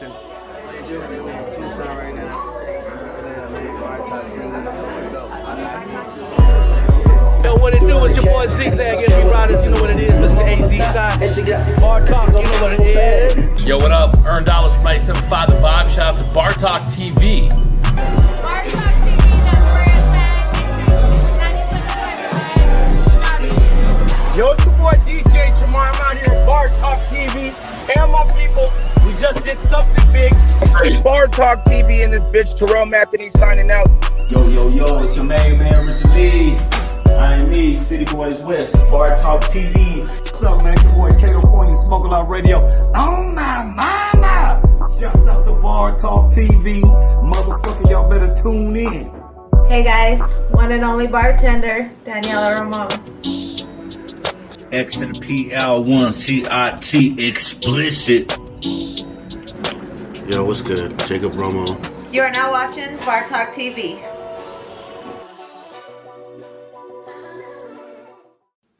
Tucson right now. Yo, what it do? It's your boy Zigzag, SB Riders. You know what it is. It's the AZ side. Bar Talk, you know what it is. Yo, what up? Earn dollars from 97.5 The Vibe. Shout out to Bar Talk TV. Bar Talk TV, that's where it's at. Yo, it's your boy DJ Jamar. I'm out here at Bar Talk TV. And my people, we just did something big. It's Bar Talk TV and this bitch Terrell Matheny signing out. Yo, it's your main man, Richard Lee. I am me, City Boys West, Bar Talk TV. What's up, man? Your boy California Smoke a Lot Radio. Oh my mama! Shouts out to Bar Talk TV. Motherfucker, y'all better tune in. Hey guys, one and only bartender, Daniela Ramon. X and PL1 CIT explicit. Yo, what's good? Jacob Romo. You are now watching Bar Talk TV.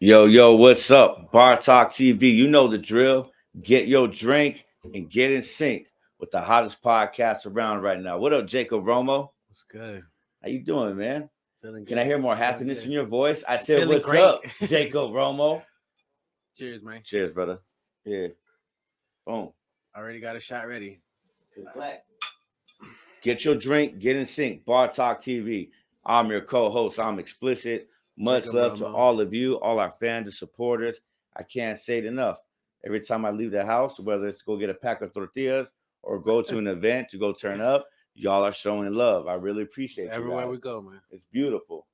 Yo, what's up? Bar Talk TV. You know the drill. Get your drink and get in sync with the hottest podcast around right now. What up, Jacob Romo? What's good? How you doing, man? Feeling Can good. I hear more happiness in your voice? I said, Feeling what's great. up, Jacob Romo? Cheers, man. Cheers, brother. Yeah. Boom. Already got a shot ready. Get your drink, get in sync. Bar Talk TV. I'm your co-host. I'm explicit. Much Jacob love to Romo. all of you, all our fans and supporters. I can't say it enough. Every time I leave the house, whether it's to go get a pack of tortillas or go to an event to go turn up, y'all are showing love. I really appreciate you Everywhere guys. we go, man. It's beautiful.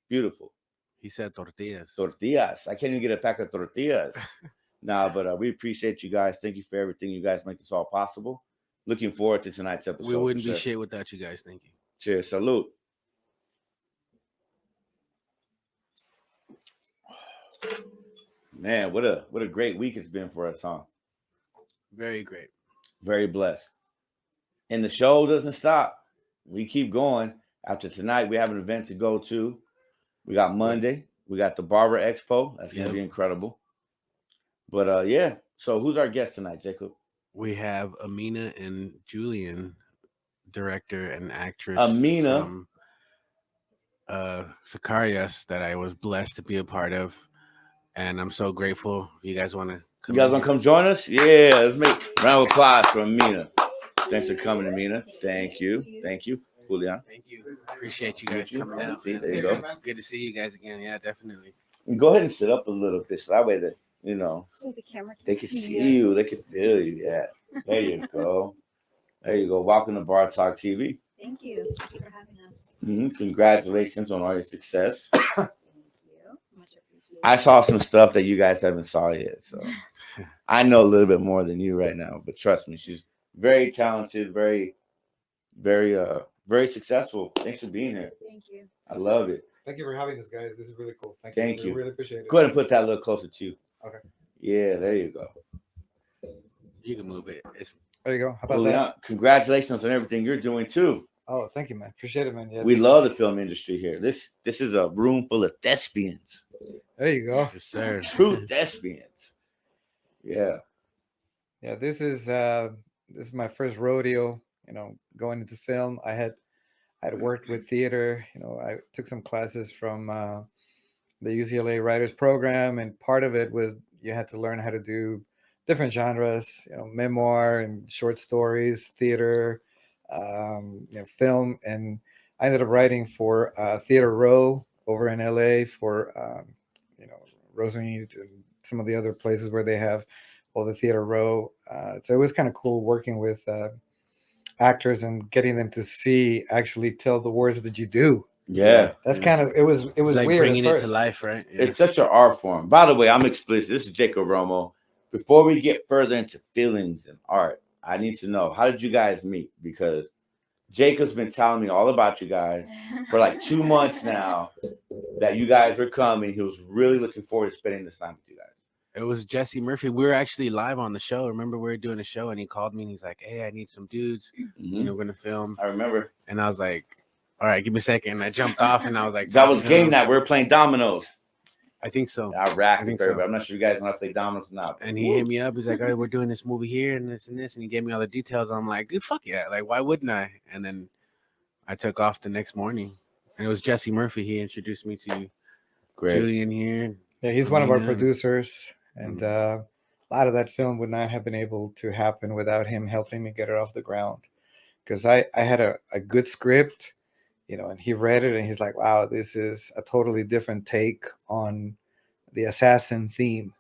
Beautiful. He said tortillas. Tortillas. I can't even get a pack of tortillas. But we appreciate you guys. Thank you for everything. You guys make this all possible. Looking forward to tonight's episode. We wouldn't for be sure. shit without you guys. Thank you. Cheers. Salute. Man, what a great week it's been for us, huh? Very great. Very blessed. And the show doesn't stop. We keep going. After tonight, we have an event to go to. We got Monday. We got the Barber Expo. That's going to be incredible. But, yeah. So who's our guest tonight, Jacob? We have Amena and Julian, director and actress. Amena. From, Sicarias, that I was blessed to be a part of. And I'm so grateful. You guys want to come? You guys want to come join us? Yeah. Let's make a round of applause for Amena. Thanks for coming, Amena. Thank you. Thank you, Julian. Thank you. Appreciate you guys coming out. See, there you go. Good to see you guys again. Yeah, definitely. And go ahead and sit up a little bit so that way that, So the camera they can see you. They can feel you. Yeah. There you go. There you go. Welcome to Bar Talk TV. Thank you. Thank you for having us. Congratulations on all your success. Thank you. Much appreciated. I saw some stuff that you guys haven't saw yet. So I know a little bit more than you right now. But trust me, she's very talented, very successful. Thanks for being here. Thank you. I love it. Thank you for having us, guys. This is really cool. Thank you. We really appreciate it. Go ahead and put that a little closer to you. Okay. Yeah, there you go. You can move it. There you go. How about Julian, that? congratulations on everything you're doing too. Oh, thank you, man. Appreciate it, man. Yeah, We this love is- the film industry here. This is a room full of thespians. There you go. Yes, sir. True thespians. Yeah. Yeah, this is my first rodeo. Going into film. I had worked with theater. I took some classes from the UCLA Writers Program, and part of it was you had to learn how to do different genres. Memoir and short stories, theater, film, and I ended up writing for Theater Row over in LA for Rosemead and some of the other places where they have all the Theater Row. So it was kind of cool working with actors and getting them to actually tell the words that you do. Yeah. That's kind of it was Like weird bringing at it first. to life, right? Yeah. It's such an art form. By the way, I'm explicit. This is Jacob Romo. Before we get further into feelings and art, I need to know, how did you guys meet? Because Jacob's been telling me all about you guys for like 2 months now that you guys were coming. He was really looking forward to spending this time with you guys. It was Jesse Murphy. We were actually live on the show. Remember, we were doing a show, and he called me, and he's like, "Hey, I need some dudes. We're gonna film." I remember. And I was like, "All right, give me a second." And I jumped off, and I was like, That was game night. We were playing dominoes. I think so. I racked I it think for so. everybody. I'm not sure if you guys want to play dominoes or not. And he hit me up. He's like, "All right, we're doing this movie here and this and this," and he gave me all the details. I'm like, "Dude, fuck yeah! Like, why wouldn't I?" And then I took off the next morning, and it was Jesse Murphy. He introduced me to Julian here. Yeah, he's one of our Amena. producers, and a lot of that film would not have been able to happen without him helping me get it off the ground. Because I had a good script, you know, and he read it and he's like, "Wow, this is a totally different take on the assassin theme."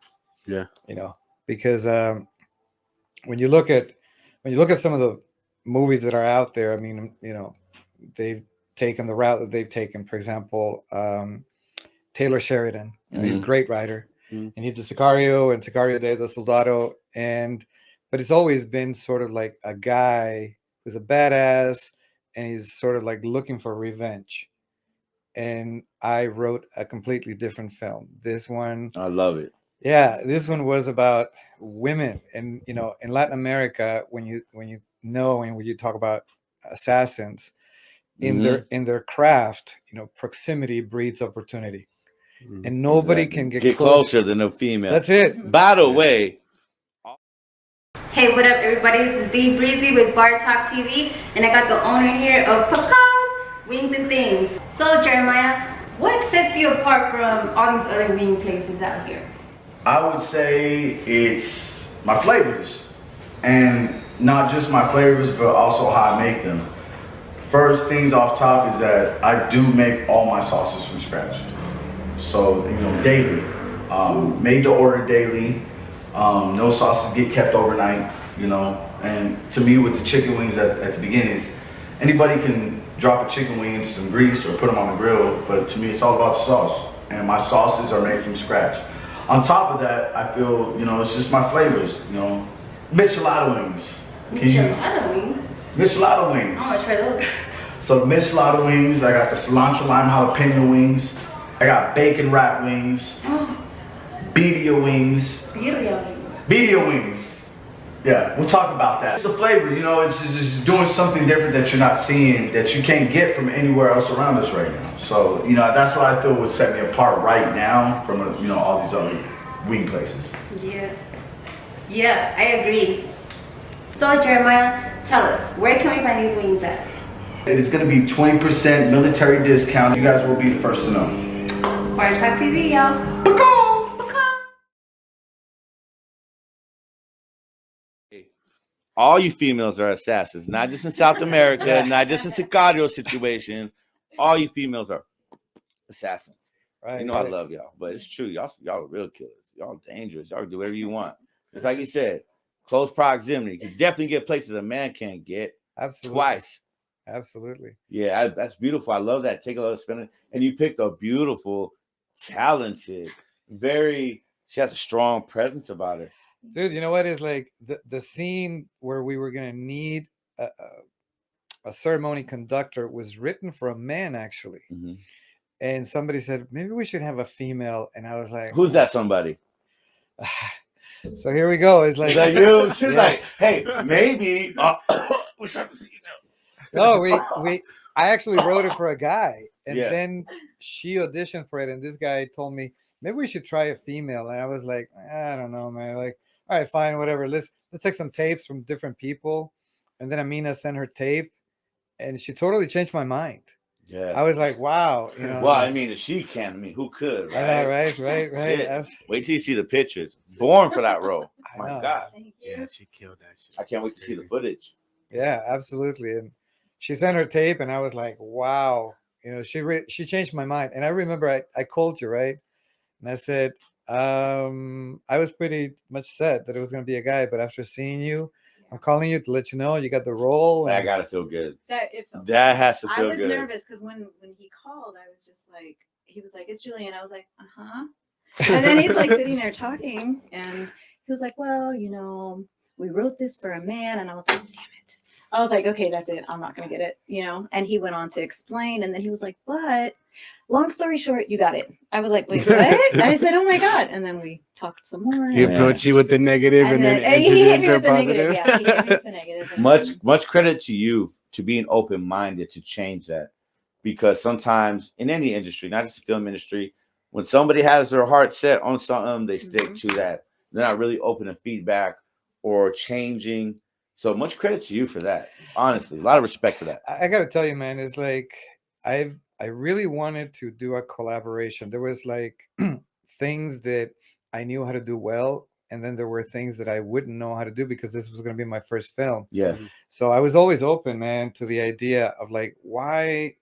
Yeah, you know, because when you look at some of the movies that are out there, I mean, you know, they've taken the route that they've taken. For example, Taylor Sheridan, you know, he's a great writer, and he did Sicario and Sicario de Soldado, but it's always been sort of like a guy who's a badass and he's sort of like looking for revenge. And I wrote a completely different film. This one, I love it. Yeah, this one was about women, and you know, in Latin America, when you know and when you talk about assassins, in their craft, you know, proximity breeds opportunity, and nobody can get closer than a female. That's it. By the way. Hey, what up, everybody? This is Dee Breezy with Bar Talk TV, and I got the owner here of Pecans, Wings and Things. So, Jeremiah, what sets you apart from all these other wing places out here? I would say it's my flavors, and not just my flavors, but also how I make them. First things off top is that I do make all my sauces from scratch. So, you know, daily, made to order daily. No sauces get kept overnight, you know. And to me, with the chicken wings at the beginning, anybody can drop a chicken wing into some grease or put them on the grill, but to me, it's all about the sauce. And my sauces are made from scratch. On top of that, I feel, you know, it's just my flavors, you know. Michelada wings. Michelada wings? Michelada wings. I want to try those. So Michelada wings, I got the cilantro lime jalapeno wings. I got bacon wrap wings. Birria wings. Birria wings. Yeah, we'll talk about that. It's the flavor, you know, it's just doing something different that you're not seeing, that you can't get from anywhere else around us right now. So, you know, that's what I feel would set me apart right now from, you know, all these other wing places. Yeah, I agree. So, Jeremiah, tell us, where can we find these wings at? It's going to be 20% military discount. You guys will be the first to know. Bar Talk TV, y'all. All you females are assassins, not just in South America, not just in Sicario situations. All you females are assassins. Right, you know, I love y'all, but it's true. Y'all are real killers. Y'all dangerous. Y'all do whatever you want. It's like you said, close proximity. You can definitely get places a man can't get. Absolutely. Twice. Absolutely. Yeah, that's beautiful. I love that. Take a lot of spinning. And you picked a beautiful, talented, she has a strong presence about her. Dude, you know what is like the scene where we were gonna need a ceremony conductor was written for a man actually, and somebody said maybe we should have a female, and I was like, who's that somebody? So here we go. It's like you. She's like, hey, maybe we should. No, I actually wrote it for a guy, and then she auditioned for it, and this guy told me maybe we should try a female, and I was like, I don't know, man. Like, all right, fine, whatever. Let's take some tapes from different people, and then Amena sent her tape, and she totally changed my mind. Yeah, I was like, wow, you know. Well, I mean, if she can, I mean, who could? Right, I know, right. Wait till you see the pictures. Born for that role. Oh my God. Thank you. Yeah, she killed that shit. I can't wait to see the footage. Yeah, absolutely. And she sent her tape, and I was like, wow, you know, she changed my mind. And I remember I called you, right? And I said, I was pretty much set that it was going to be a guy, but after seeing you, I'm calling you to let you know you got the role. I gotta feel good. That has to feel good. I was nervous because when he called, I was just like, he was like, "It's Julian." I was like, And then he's like sitting there talking, and he was like, "Well, you know, we wrote this for a man," and I was like, "Damn it!" I was like, "Okay, that's it. I'm not gonna get it," you know. And he went on to explain, and then he was like, "But long story short, you got it." I was like, "Wait, what?" I said, "Oh my God!" And then we talked some more. He approached you with the negative, and then he hit me with the positive. negative. Yeah, he hit me with the negative. Much credit to you to being open-minded to change that, because sometimes in any industry, not just the film industry, when somebody has their heart set on something, they stick Mhm. to that. They're not really open to feedback or changing. So much credit to you for that. Honestly, a lot of respect for that. I gotta tell you, man, it's like I really wanted to do a collaboration. There was like things that I knew how to do well, and then there were things that I wouldn't know how to do because this was gonna be my first film. Yeah. So I was always open, man, to the idea of like why,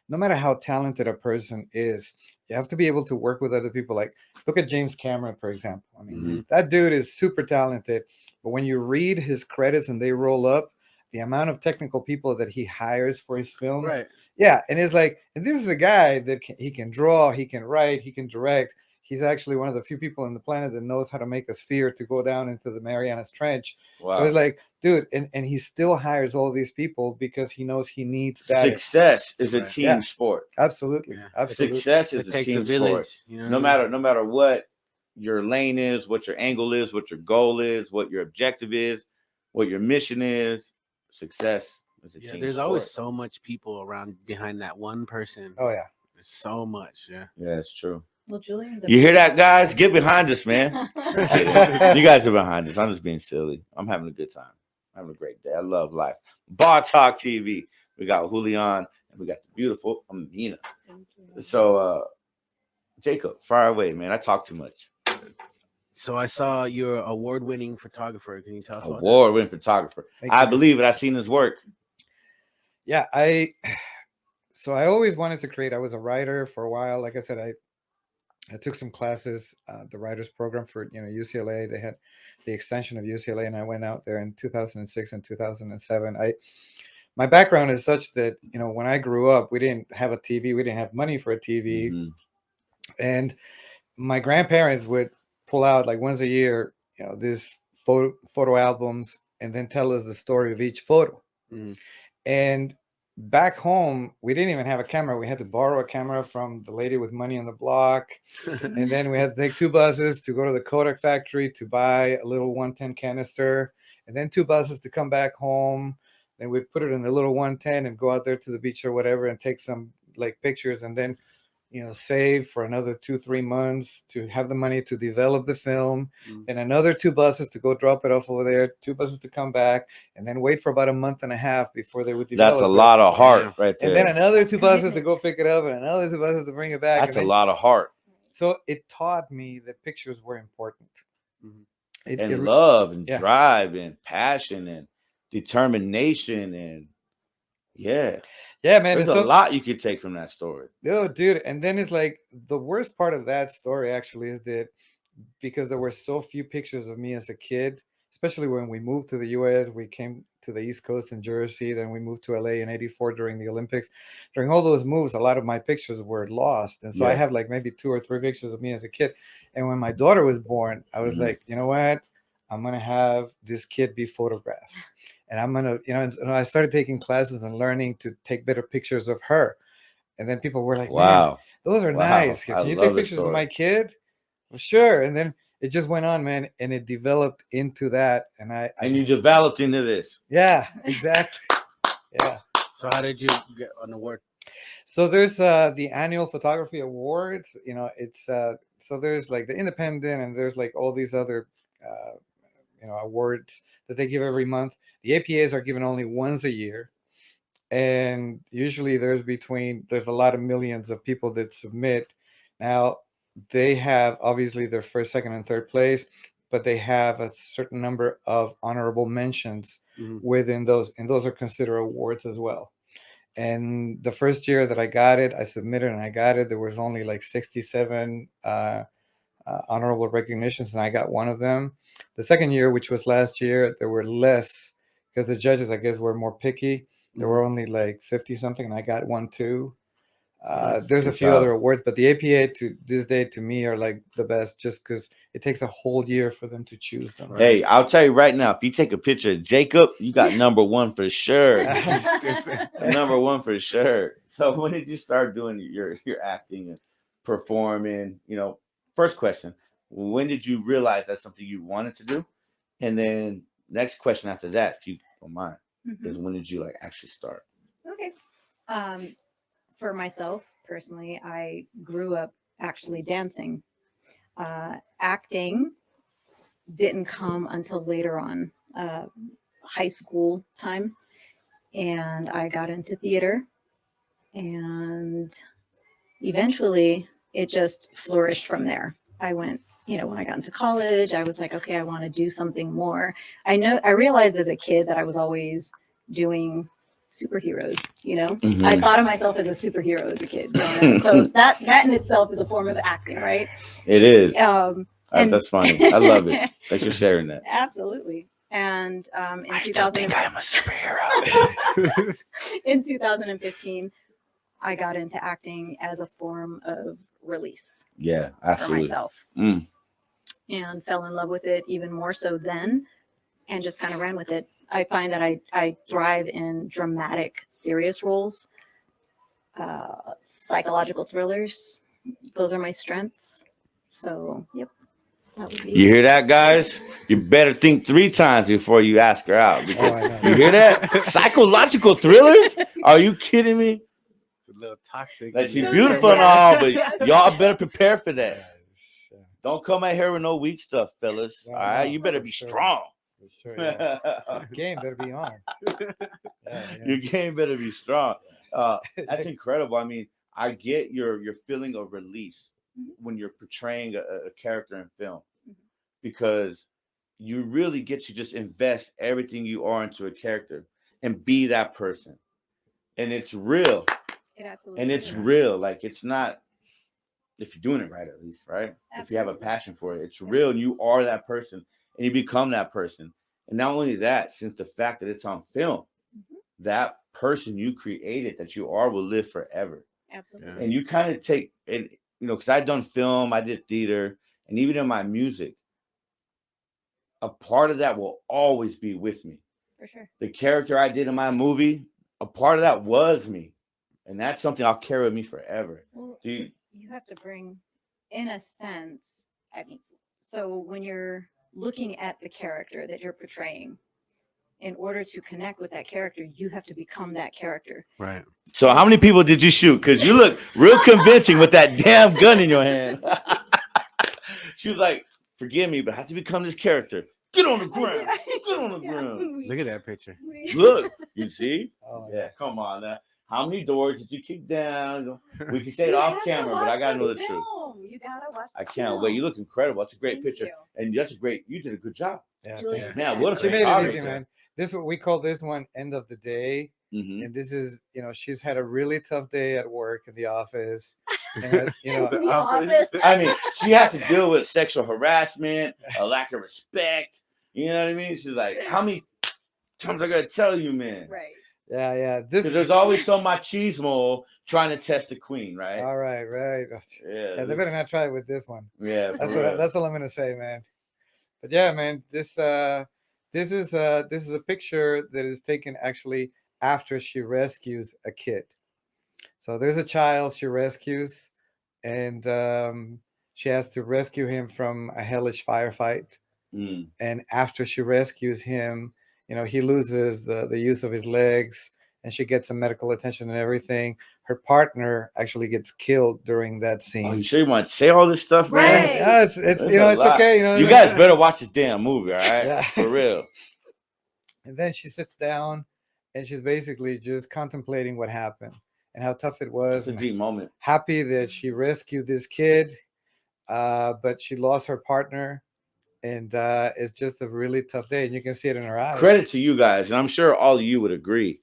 no matter how talented a person is, you have to be able to work with other people. Like look at James Cameron, for example. I mean, that dude is super talented, but when you read his credits and they roll up, the amount of technical people that he hires for his film, Right. yeah, and it's like, and this is a guy that he can draw, he can write, he can direct. He's actually one of the few people on the planet that knows how to make a sphere to go down into the Marianas Trench. Wow. So it's like, dude, and he still hires all these people because he knows he needs that. Success is a Right. team Yeah. sport. Absolutely, Yeah. absolutely. Success is It a takes team a village. sport. You know No what I mean? matter what your lane is, what your angle is, what your goal is, what your objective is, what your mission is, success is a Yeah, team there's sport. always so much people around behind that one person. Oh yeah. There's so much. Yeah. Yeah, it's true. Well, Julian's. You hear that, guys? Get behind us, man. Just kidding. You guys are behind us. I'm just being silly. I'm having a good time. I'm having a great day. I love life. Bar Talk TV. We got Julian and we got the beautiful Amena. So, Jacob, fire away, man. I talk too much. So I saw you're an award-winning photographer. Can you tell us about that? Award-winning photographer. Thank I you. believe it. I've seen his work. Yeah, I always wanted to create. I was a writer for a while. Like I said, I took some classes, the writers program for UCLA. They had the extension of UCLA, and I went out there in 2006 and 2007. My background is such that when I grew up, we didn't have a TV. We didn't have money for a TV, and my grandparents would pull out like once a year, these photo albums, and then tell us the story of each photo. And back home, we didn't even have a camera. We had to borrow a camera from the lady with money on the block. And then we had to take 2 buses to go to the Kodak factory to buy a little 110 canister, and then 2 buses to come back home. Then we'd put it in the little 110 and go out there to the beach or whatever and take some like pictures, and then save for another 2-3 months to have the money to develop the film, and another 2 buses to go drop it off over there, 2 buses to come back, and then wait for about a month and a half before they would develop That's a it. lot of heart right there. And then another 2 buses to go pick it up, and another 2 buses to bring it back. That's and a then, lot of heart. So it taught me that pictures were important. And love and yeah. drive and passion and determination and yeah, man. There's a lot you could take from that story. Oh, dude. And then it's like the worst part of that story actually is that because there were so few pictures of me as a kid, especially when we moved to the US, we came to the East Coast in Jersey, then we moved to LA in '84 during the Olympics. During all those moves, a lot of my pictures were lost. And so I have like maybe 2 or 3 pictures of me as a kid. And when my daughter was born, I was like, you know what? I'm going to have this kid be photographed. And I'm going to, and I started taking classes and learning to take better pictures of her. And then people were like, wow, those are nice. Can you take pictures of my kid? Well, sure. And then it just went on, man. And it developed into that. And you developed into this. Yeah, exactly. Yeah. So how did you get an award? So there's the annual photography awards. It's so there's like the independent, and there's like all these other awards that they give every month. The APAs are given only once a year, and usually there's a lot of millions of people that submit. Now they have obviously their first, second, and third place, but they have a certain number of honorable mentions within those, and those are considered awards as well. And the first year that I got it, I submitted and I got it. There was only like 67 honorable recognitions, and I got one of them. The second year, which was last year, there were less because the judges, I guess, were more picky. There were only like 50 something, and I got one too. There's a few other awards, but the APA to this day to me are like the best, just because it takes a whole year for them to choose them. Right? Hey, I'll tell you right now, if you take a picture of Jacob, you got number 1 for sure. Number 1 for sure. So when did you start doing your acting and performing? First question, when did you realize that's something you wanted to do? And then next question after that, if you don't mind, is when did you like actually start? Okay. For myself personally, I grew up actually dancing. Acting didn't come until later on, high school time. And I got into theater, and eventually it just flourished from there. I went, when I got into college, I was like, okay, I want to do something more. I realized as a kid that I was always doing superheroes, I thought of myself as a superhero as a kid growing up. So that in itself is a form of acting, right? It is. And that's funny. I love it. Thanks for sharing that. Absolutely. And in I still think I am a superhero. In 2015, I got into acting as a form of release. Yeah, absolutely. For myself. And fell in love with it even more so then, and just kind of ran with it. I find that I thrive in dramatic, serious roles, psychological thrillers. Those are my strengths. So, yep. You hear that, guys? You better think 3 times before you ask her out. Because you hear that? Psychological thrillers? Are you kidding me? It's a little toxic. Like, she's beautiful and all, but y'all better prepare for that. Don't come at her with no weak stuff, fellas. All right, you better be strong. For sure, yeah. Game better be on. Your game better be strong. That's incredible. I mean, I get your feeling of release when you're portraying a character in film, because you really get to just invest everything you are into a character and be that person, and it's real. It absolutely and it's is. real. Like, it's not, if you're doing it right, at least, right? Absolutely. If you have a passion for it, it's real, and you are that person, and you become that person. And not only that, since the fact that it's on film, that person you created, that you are, will live forever. Absolutely. And you kind of take it, because I've done film, I did theater, and even in my music, a part of that will always be with me. For sure. The character I did in my movie, a part of that was me. And that's something I'll carry with me forever. Well, you have to bring, in a sense, so when you're looking at the character that you're portraying, in order to connect with that character, you have to become that character. Right. So how many people did you shoot? Because you look real convincing with that damn gun in your hand. She was like, forgive me, but I have to become this character. Get on the ground. Get on the ground. Look at that picture. Look, you see? Oh, yeah, come on now. How many doors did you kick down? We can say it off camera, but I gotta know the truth. You gotta watch. I can't wait. You look incredible. That's a great picture, and that's you did a good job. Yeah, man, what a she made it easy, photographer. man. This is what we call this one end of the day. And this is, she's had a really tough day at work in the office. And, The office. I mean, she has to deal with sexual harassment, a lack of respect. You know what I mean? She's like, how many times I gotta tell you, man? Right. Yeah. There's always some machismo trying to test the queen, right? All right. Yeah, they better not try it with this one. Yeah, that's all I'm gonna say, man. But yeah, man, this is a picture that is taken actually after she rescues a kid. So there's a child she rescues, and she has to rescue him from a hellish firefight. And after she rescues him, he loses the use of his legs, and she gets some medical attention and everything. Her partner actually gets killed during that scene. Oh, you sure you want to say all this stuff, man? Right. Yeah, it's okay. You guys better watch this damn movie, all right? Yeah. For real. And then she sits down, and she's basically just contemplating what happened and how tough it was. It's a deep moment. Happy that she rescued this kid, but she lost her partner. And it's just a really tough day, and you can see it in her eyes. Credit to you guys, and I'm sure all of you would agree.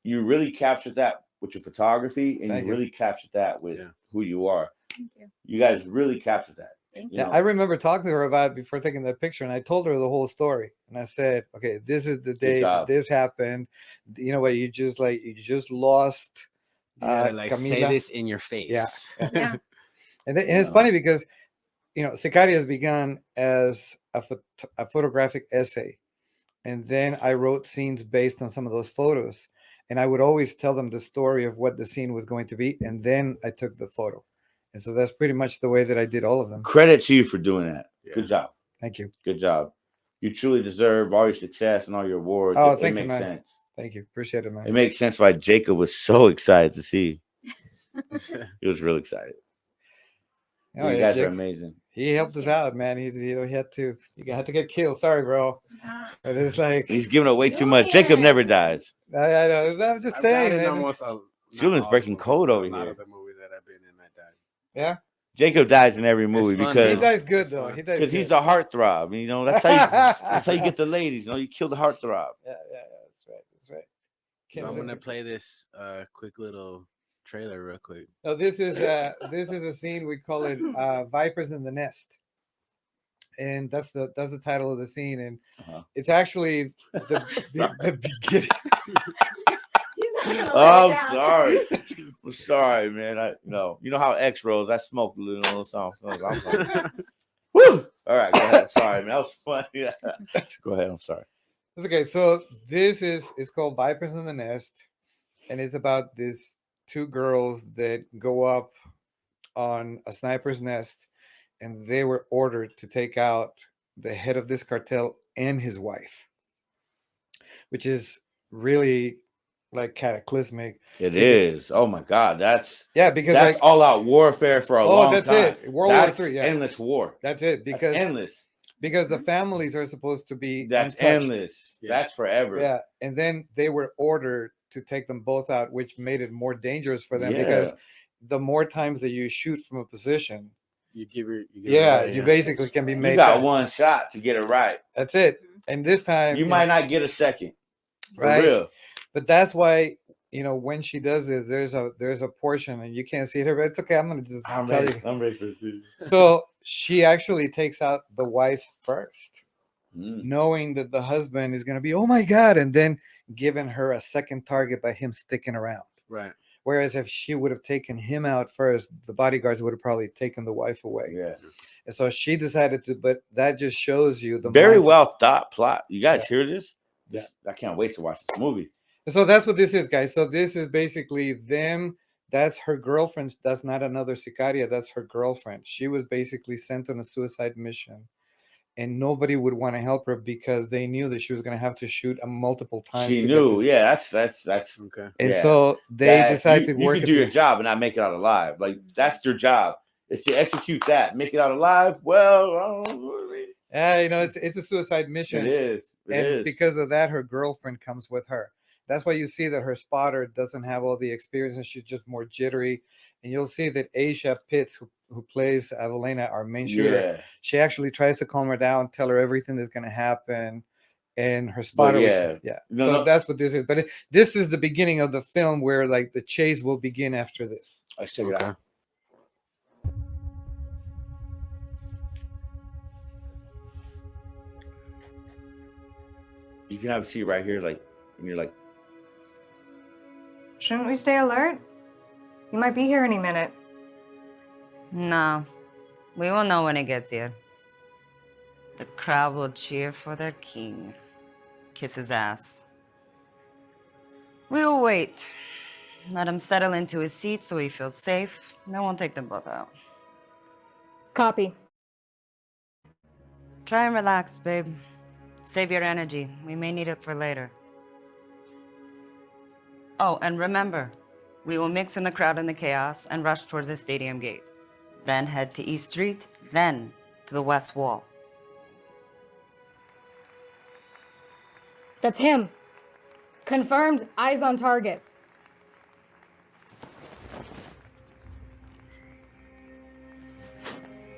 You really captured that with your photography, and you really captured that with who you are. Thank you. You guys really captured that. Thank you. Yeah, I remember talking to her about it before taking that picture, and I told her the whole story. And I said, "Okay, this is the day that this happened. You know what? You just lost. Like Camila. say this in your face. Yeah. Yeah. And it's funny because." Sicarias began as a photographic essay. And then I wrote scenes based on some of those photos. And I would always tell them the story of what the scene was going to be. And then I took the photo. And so that's pretty much the way that I did all of them. Credit to you for doing that. Yeah. Good job. Thank you. Good job. You truly deserve all your success and all your awards. Oh, it thank you, makes man. sense. Thank you. Appreciate it, man. It makes sense why Jacob was so excited to see. He was real excited. Oh, you yeah, guys are Jake. amazing. He helped us out, man. He had to get killed. Sorry, bro. But it's like He's giving away too much. Jacob never dies. I know. I'm just saying, man. Julian's breaking code over A lot here. of the movies that I've been in, I died. Yeah. Jacob dies in every movie fun, because He dies good though. He dies because he's good. the heartthrob. You know, that's how you get the ladies. You know, you kill the heartthrob. Yeah, that's right. That's right. So I'm gonna play this quick little trailer real quick. No, this is a scene we call it "Vipers in the Nest," and that's the title of the scene, and it's actually the beginning. Oh, I'm sorry. I'm sorry, man. You know how X rolls. I smoked a little something. Woo! All right, go ahead. Sorry, man. That was funny. Go ahead. I'm sorry. It's okay. So this is called "Vipers in the Nest," and it's about these two girls that go up on a sniper's nest, and they were ordered to take out the head of this cartel and his wife, which is really like cataclysmic. It is. Oh my God, because that's like, all out warfare for a long time. That's it. World War III. Yeah, endless war. That's it. Because that's endless. Because the families are supposed to be that's untouched. Endless. Yeah. That's forever. Yeah, and then they were ordered to take them both out, which made it more dangerous for them because the more times that you shoot from a position, you basically can be made. You got one shot to get it right. That's it. And this time you might not get a second. Right. For real. But that's why, when she does it, there's a portion and you can't see it, but it's okay. I'm gonna just tell you. I'm ready for this. So she actually takes out the wife first, knowing that the husband is gonna be, oh my God, and then giving her a second target by him sticking around. Right. Whereas if she would have taken him out first, the bodyguards would have probably taken the wife away. Yeah. And so she decided to, but that just shows you the very mindset. well thought plot. You guys hear this? Yeah. I can't wait to watch this movie. So that's what this is, guys. So this is basically them. That's her girlfriend. That's not another Sicaria. That's her girlfriend. She was basically sent on a suicide mission, and nobody would want to help her because they knew that she was going to have to shoot multiple times. She knew, yeah. That's okay. And so they decided to work. You can do your job and not make it out alive. Like that's your job. Is to execute that, make it out alive. Well, it's a suicide mission. It is. It is. Because of that, her girlfriend comes with her. That's why you see that her spotter doesn't have all the experience and she's just more jittery. And you'll see that Aisha Pitts, who plays Evelina, our main shooter, she actually tries to calm her down, tell her everything that's going to happen. And her spotter, that's what this is. But this is the beginning of the film where like the chase will begin after this. Let's check it out. You can have a seat right here, like, and you're like. Shouldn't we stay alert? You might be here any minute. No. We will know when it gets here. The crowd will cheer for their king. Kiss his ass. We will wait. Let him settle into his seat so he feels safe. Then we'll take them both out. Copy. Try and relax, babe. Save your energy. We may need it for later. Oh, and remember, we will mix in the crowd and the chaos and rush towards the stadium gate. Then head to East Street, then to the West Wall. That's him. Confirmed, eyes on target.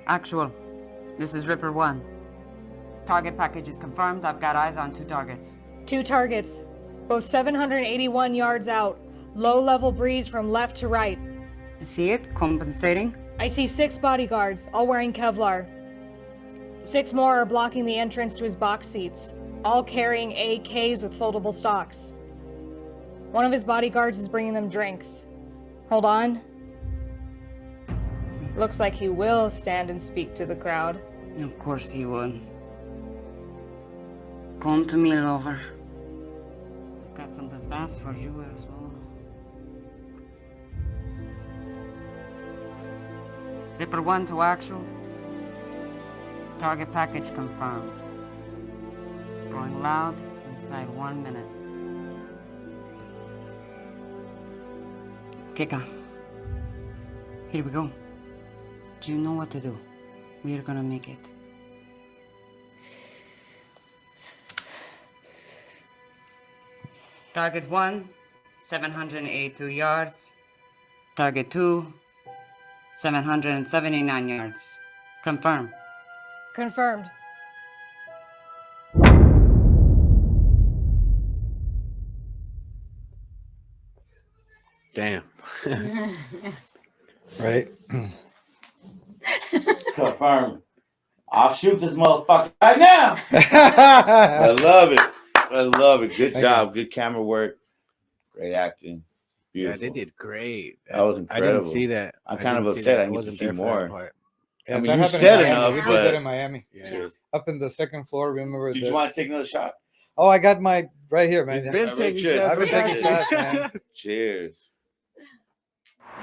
Actual, this is Ripper 1. Target package is confirmed. I've got eyes on 2 targets. 2 targets, both 781 yards out. Low-level breeze from left to right. I see it, compensating. I see 6 bodyguards, all wearing Kevlar. 6 more are blocking the entrance to his box seats, all carrying AKs with foldable stocks. One of his bodyguards is bringing them drinks. Hold on. Looks like he will stand and speak to the crowd. Of course he would. Come to me, lover. I've got something fast for you as well. Ripper 1 to actual. Target package confirmed. Going loud inside 1 minute. Kika. Here we go. Do you know what to do? We're gonna make it. Target 1, 782 yards. Target 2, 779 yards. Confirm. Confirmed. Damn. Right. Confirmed. I'll shoot this motherfucker right now. I love it. I love it. Good job. Good camera work. Great acting. Beautiful. Yeah, they did great. That was incredible. I didn't see that. I'm kind of upset. I didn't get to see more. Yeah, I mean, that you happened said in Miami. enough, We but did that in Miami. Cheers. Up in the second floor. Remember? Did you want to take another shot? Oh, I got my right here, man. He's been taking shots. I've been taking shots, man. Cheers.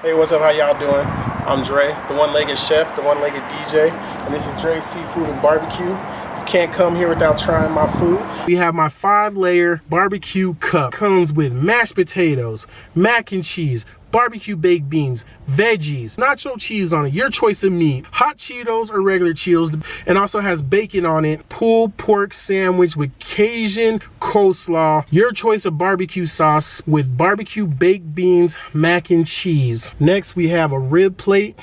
Hey, what's up? How y'all doing? I'm Dre, the one-legged chef, the one-legged DJ, and this is Dre's Seafood and Barbecue. You can't come here without trying my food. We have my 5-layer barbecue cup. Comes with mashed potatoes, mac and cheese, barbecue baked beans, veggies, nacho cheese on it, your choice of meat, hot Cheetos or regular Cheetos, and also has bacon on it, pulled pork sandwich with Cajun coleslaw, your choice of barbecue sauce with barbecue baked beans, mac and cheese. Next, we have a rib plate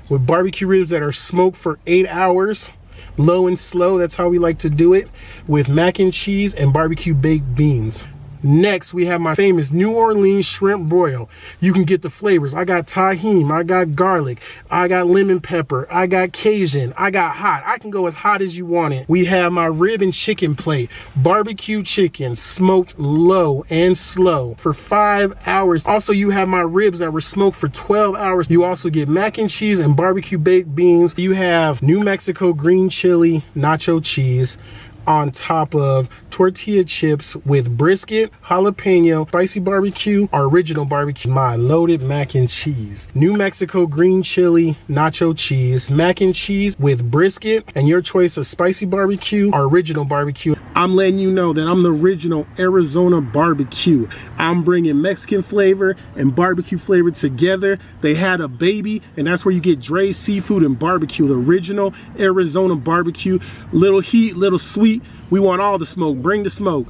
with barbecue ribs that are smoked for 8 hours. Low and slow, that's how we like to do it, with mac and cheese and barbecue baked beans. Next, we have my famous New Orleans shrimp broil. You can get the flavors. I got tahini, I got garlic, I got lemon pepper, I got Cajun, I got hot. I can go as hot as you want it. We have my rib and chicken plate. Barbecue chicken, smoked low and slow for 5 hours. Also, you have my ribs that were smoked for 12 hours. You also get mac and cheese and barbecue baked beans. You have New Mexico green chili nacho cheese on top of tortilla chips with brisket, jalapeno, spicy barbecue, or original barbecue, my loaded mac and cheese. New Mexico green chili, nacho cheese, mac and cheese with brisket, and your choice of spicy barbecue or original barbecue. I'm letting you know that I'm the original Arizona barbecue. I'm bringing Mexican flavor and barbecue flavor together. They had a baby, and that's where you get Dre's Seafood and Barbecue, the original Arizona barbecue. Little heat, little sweet. We want all the smoke. Bring the smoke.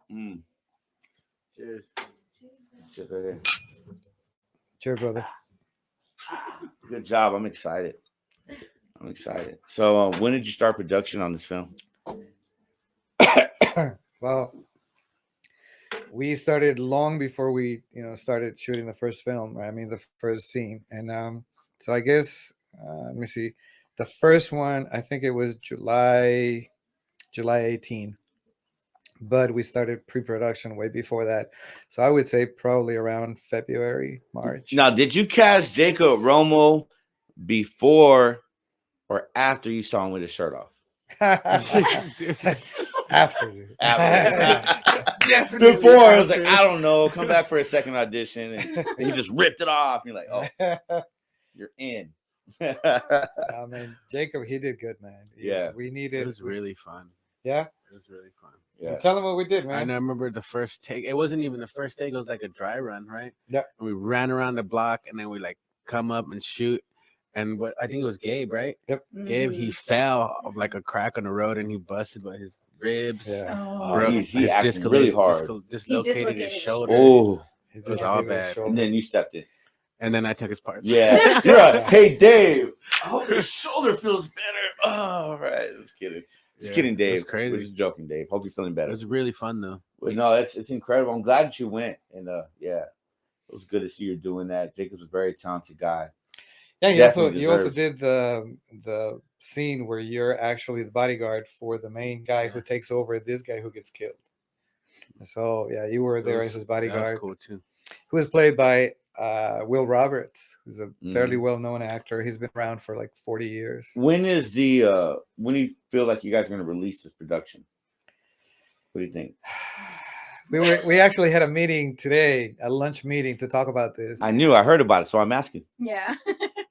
Cheers. Cheers, right here. Cheers, brother. Good job. I'm excited. So, when did you start production on this film? Well, we started long before we, started shooting the first film. I mean, the first scene, and so I guess let me see. The first one, I think it was July 18, but we started pre-production way before that. So I would say probably around February, March. Now, did you cast Jacob Romo before or after you saw him with his shirt off? After. Before, I was like, I don't know. Come back for a second audition. And he just ripped it off. You're like, oh, you're in. I mean, Jacob, he did good, man. Yeah. We needed. It was really fun. Yeah? It was really fun. Yeah. Tell him what we did, man. And I remember the first take. It wasn't even the first take. It was like a dry run, right? Yeah. We ran around the block, and then we come up and shoot. And I think it was Gabe, right? Yep. Gabe, he fell of like a crack on the road, and he busted by his ribs. Yeah. He acted really hard. Dislocated his shoulder. Oh, it was all bad. And then you stepped in. And then I took his parts. Yeah. You're like, hey, Dave. I hope your shoulder feels better. Oh, all right. Just kidding. Just kidding, Dave. It was crazy. We're just joking, Dave. Hope you're feeling better. It was really fun, though. But no, it's incredible. I'm glad that you went. And yeah, it was good to see you doing that. Jacob's a very talented guy. Yeah, you also did the scene where you're actually the bodyguard for the main guy who takes over this guy who gets killed. So yeah, you were there as his bodyguard. That was cool too. Who was played by Will Roberts, who's a fairly well-known actor. He's been around for like 40 years. When do you feel like you guys are going to release this production? What do you think? We actually had a meeting today, a lunch meeting, to talk about this. I heard about it, so I'm asking. Yeah.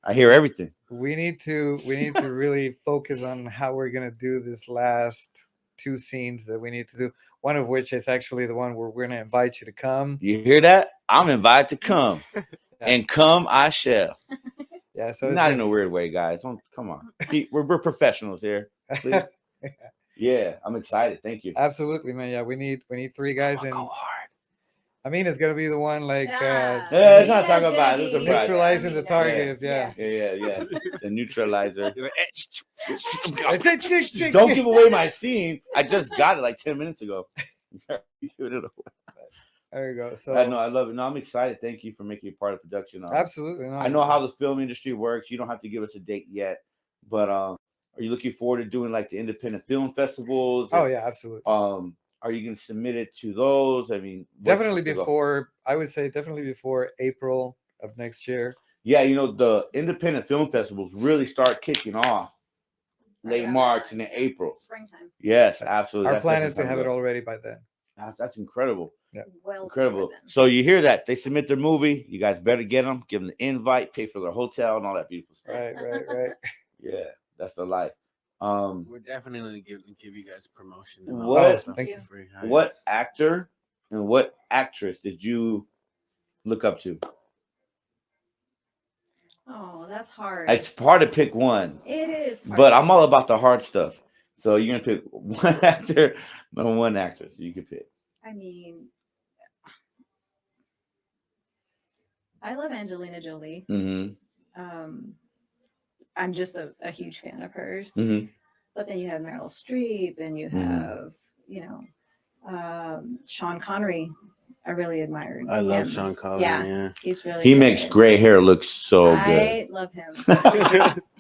I hear everything. We need to really focus on how we're gonna do this last 2 scenes that we need to do. One of which is actually the one where we're going to invite you to come. You hear that? I'm invited to come, and come I shall. Yeah, so Not in a weird way, guys. Don't come on. We're professionals here. Please. Yeah, I'm excited. Thank you. Absolutely, man. Yeah, we need 3 guys and go hard. I mean, it's gonna be the one like it's not talking about it. It's a neutralizing the targets. Yeah. The neutralizer. Don't Don't give away my scene. I just got it like 10 minutes ago. There you go. So I know, I love it. No, I'm excited. Thank you for making it part of production. Absolutely. I know how the film industry works. You don't have to give us a date yet, but are you looking forward to doing like the independent film festivals? Oh yeah, absolutely. Are you going to submit it to those? I mean, definitely before. I would say definitely before April of next year. Yeah, you know, the independent film festivals really start kicking off late March and then April. Springtime. Yes, absolutely. Our plan is to have it all ready by then. That's incredible. Yeah. Well, incredible. So you hear that? They submit their movie. You guys better get them. Give them the invite. Pay for their hotel and all that beautiful stuff. Right. Yeah, that's the life. We're definitely going to give you guys promotion. Thank you. What actor and what actress did you look up to? Oh, that's hard. It's hard to pick one. It is. But I'm all about the hard stuff. So you're gonna pick one actor and one actress you can pick. I mean, I love Angelina Jolie. I'm just a huge fan of hers. But then you have Meryl Streep, and you have Sean Connery. I really admired. I love him. Sean Connery. Yeah, he's really. He good. makes gray hair look so good. I love him.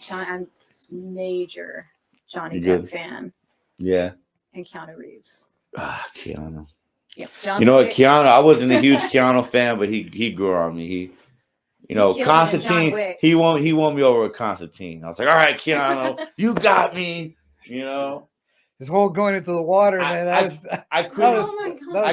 Sean, I'm major Johnny Depp fan. Yeah. And Keanu Reeves. Keanu. Yep. You know what, Keanu? I wasn't a huge Keanu fan, but he grew on me. Constantine. He won me over with Constantine. I was like, all right, Keanu, you got me. You know. His whole going into the water, man. I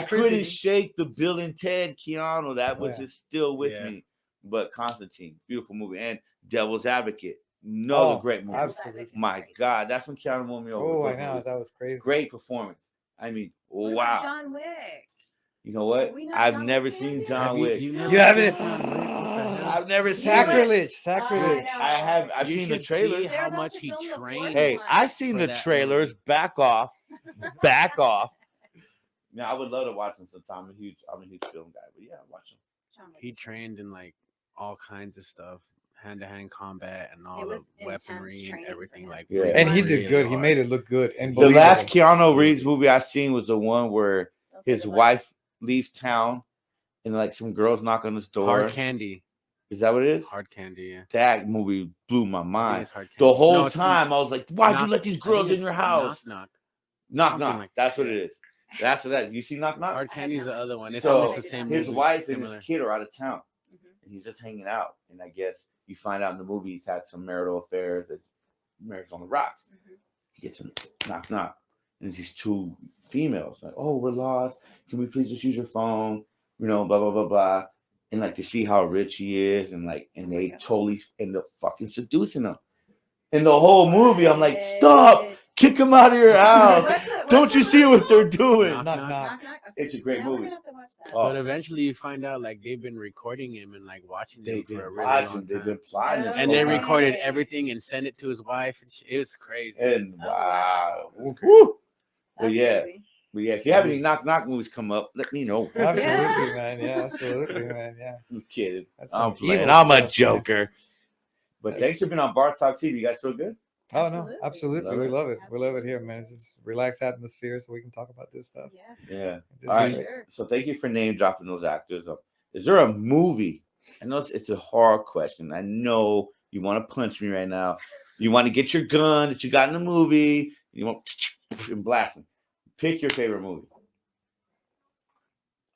couldn't shake the Bill and Ted Keanu. That was just still with me. But Constantine, beautiful movie, and Devil's Advocate, another great movie. Absolutely. My God, that's when Keanu won me over. Oh, I know, that was crazy. Great performance. I mean, wow. John Wick. You know what? I've never seen John Wick. You haven't? I've never seen Sacrilege. I've seen the trailers. How much he trained. Hey, I've seen the trailers. Back off. Now I would love to watch them sometime. I'm a huge film guy, but yeah, watch them. He trained in like all kinds of stuff, hand-to-hand combat and all the weaponry and everything. Like, and he did good. He made it look good. And the last Keanu Reeves movie I seen was the one where his wife leaves town and like some girls knock on his door. Hard Candy. Is that what it is? Hard Candy, yeah. That movie blew my mind. The whole time I was like, why'd you let these girls in your house? Knock. Like that's what it is. That's that. You see Knock Knock? Hard Candy's the other one. It's so almost the same his movie, wife and his kid are out of town. And he's just hanging out. And I guess you find out in the movie he's had some marital affairs. That's marriage on the rocks. He gets him knock. And it's these 2 females like, oh, we're lost. Can we please just use your phone? You know, blah, blah, blah, blah. And like to see how rich he is, and they totally end up fucking seducing him. And the whole movie, I'm like, stop, kick him out of your house. Don't you see what they're doing? Knock. It's a great movie. But eventually you find out like they've been recording him and like watching him for a really long time. They've been plotting. And they recorded everything and sent it to his wife. It was crazy. And wow. But yeah, if you have any Knock Knock movies come up, let me know. Absolutely, man. Yeah, absolutely, man. Yeah. I'm kidding. I'm playing. I'm a joker. But thanks for being on Bar Talk TV. You guys feel good? Oh no, absolutely. We love it. We love it here, man. It's just relaxed atmosphere, so we can talk about this stuff. Yeah. All right. So thank you for name dropping those actors. Is there a movie? I know it's a hard question. I know you want to punch me right now. You want to get your gun that you got in the movie. You want and blast them. Pick your favorite movie.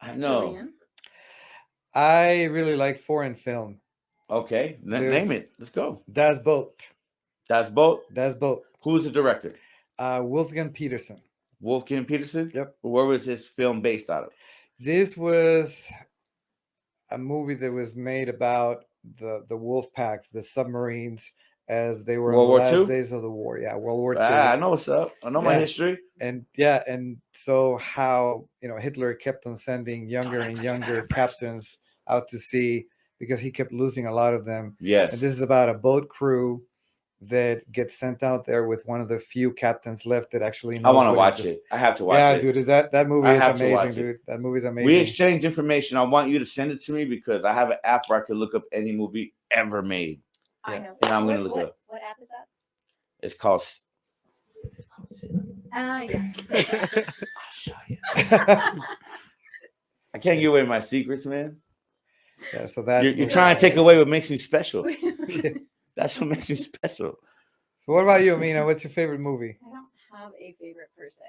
I know. Julian? I really like foreign film. Okay, name it. Let's go. Das Boot. Das Boot? Das Boot. Who's the director? Wolfgang Petersen. Wolfgang Petersen? Yep. Where was his film based out of? This was a movie that was made about the wolf packs, the submarines, as they were World on the War last II? days of the war. Yeah, World War II. I know what's up. I know my Yeah. history. And so how Hitler kept on sending younger and younger captains out to sea because he kept losing a lot of them. Yes. And this is about a boat crew that gets sent out there with one of the few captains left that actually knows. I want to watch it. I have to watch it. Yeah, dude, that movie is amazing, dude. That movie's amazing. We exchange information. I want you to send it to me because I have an app where I can look up any movie ever made. I know. And I'm going to look it up. What app is that? It's called. Yeah. I'll show you. I can't give away my secrets, man. Yeah, so that you're trying to take away what makes me special. That's what makes me special. So what about you, Amena? What's your favorite movie? I don't have a favorite per se.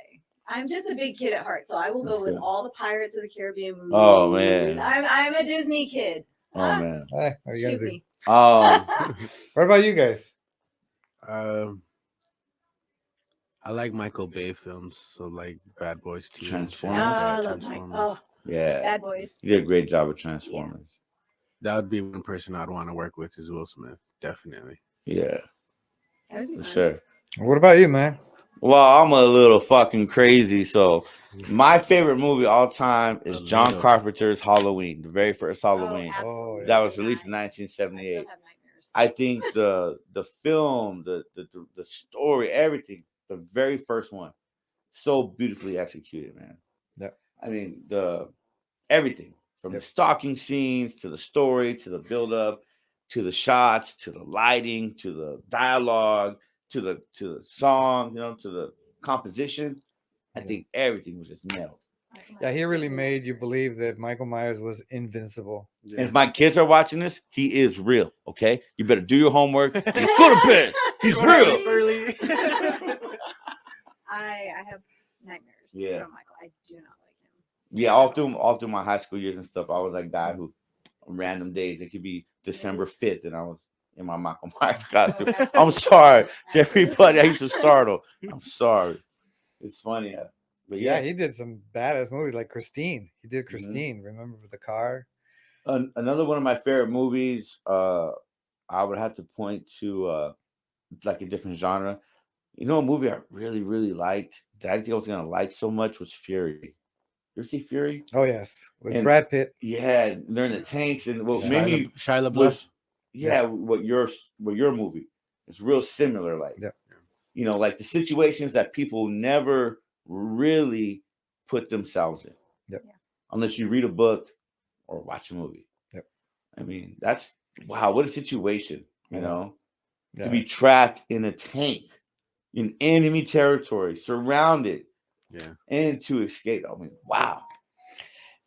I'm just a big kid at heart, so I will go with all the Pirates of the Caribbean movies. Oh man, I'm a Disney kid. Oh man, what are you gonna Shoot do? me. What about you guys? I like Michael Bay films, so like Bad Boys 2. Transformers. I love Yeah, Bad Boys. You did a great job with Transformers. That would be one person I'd want to work with is Will Smith, definitely. Yeah, That would be for fun. sure. What about you, man? Well, I'm a little fucking crazy. So, my favorite movie all time is John Carpenter's Halloween, the very first Halloween. Oh, that was released in 1978. I think the film, the story, everything, the very first one, so beautifully executed, man. Yeah. I mean, everything from the stalking scenes to the story to the build-up to the shots to the lighting to the dialogue to the song, to the composition. I think everything was just nailed. Yeah, he really made you believe that Michael Myers was invincible. And if my kids are watching this, he is real. Okay, you better do your homework. You go to bed. He's real. Early. I have nightmares. Yeah. From Michael. I do not like him. Yeah, all through my high school years and stuff, I was that guy who, on random days, it could be December 5th, and I was in my Michael Myers costume. I'm sorry to everybody I used to startle. I'm sorry. It's funny. But Yeah, he did some badass movies like Christine. He did Christine. Remember with the car? Another one of my favorite movies, I would have to point to like a different genre. You know, a movie I really, really liked that I didn't think I was gonna like so much was Fury. You ever see Fury? Oh yes, with And- Brad Pitt. Yeah, they're in the tanks, and what Shia maybe La- Shia LaBeouf? was what your movie. It's real similar, like Yeah. like the situations that people never really put themselves in. Yep. Unless you read a book or watch a movie. Yep. I mean, that's wow, what a situation, Yeah. to be trapped in a tank in enemy territory, surrounded, and to escape. I mean, wow.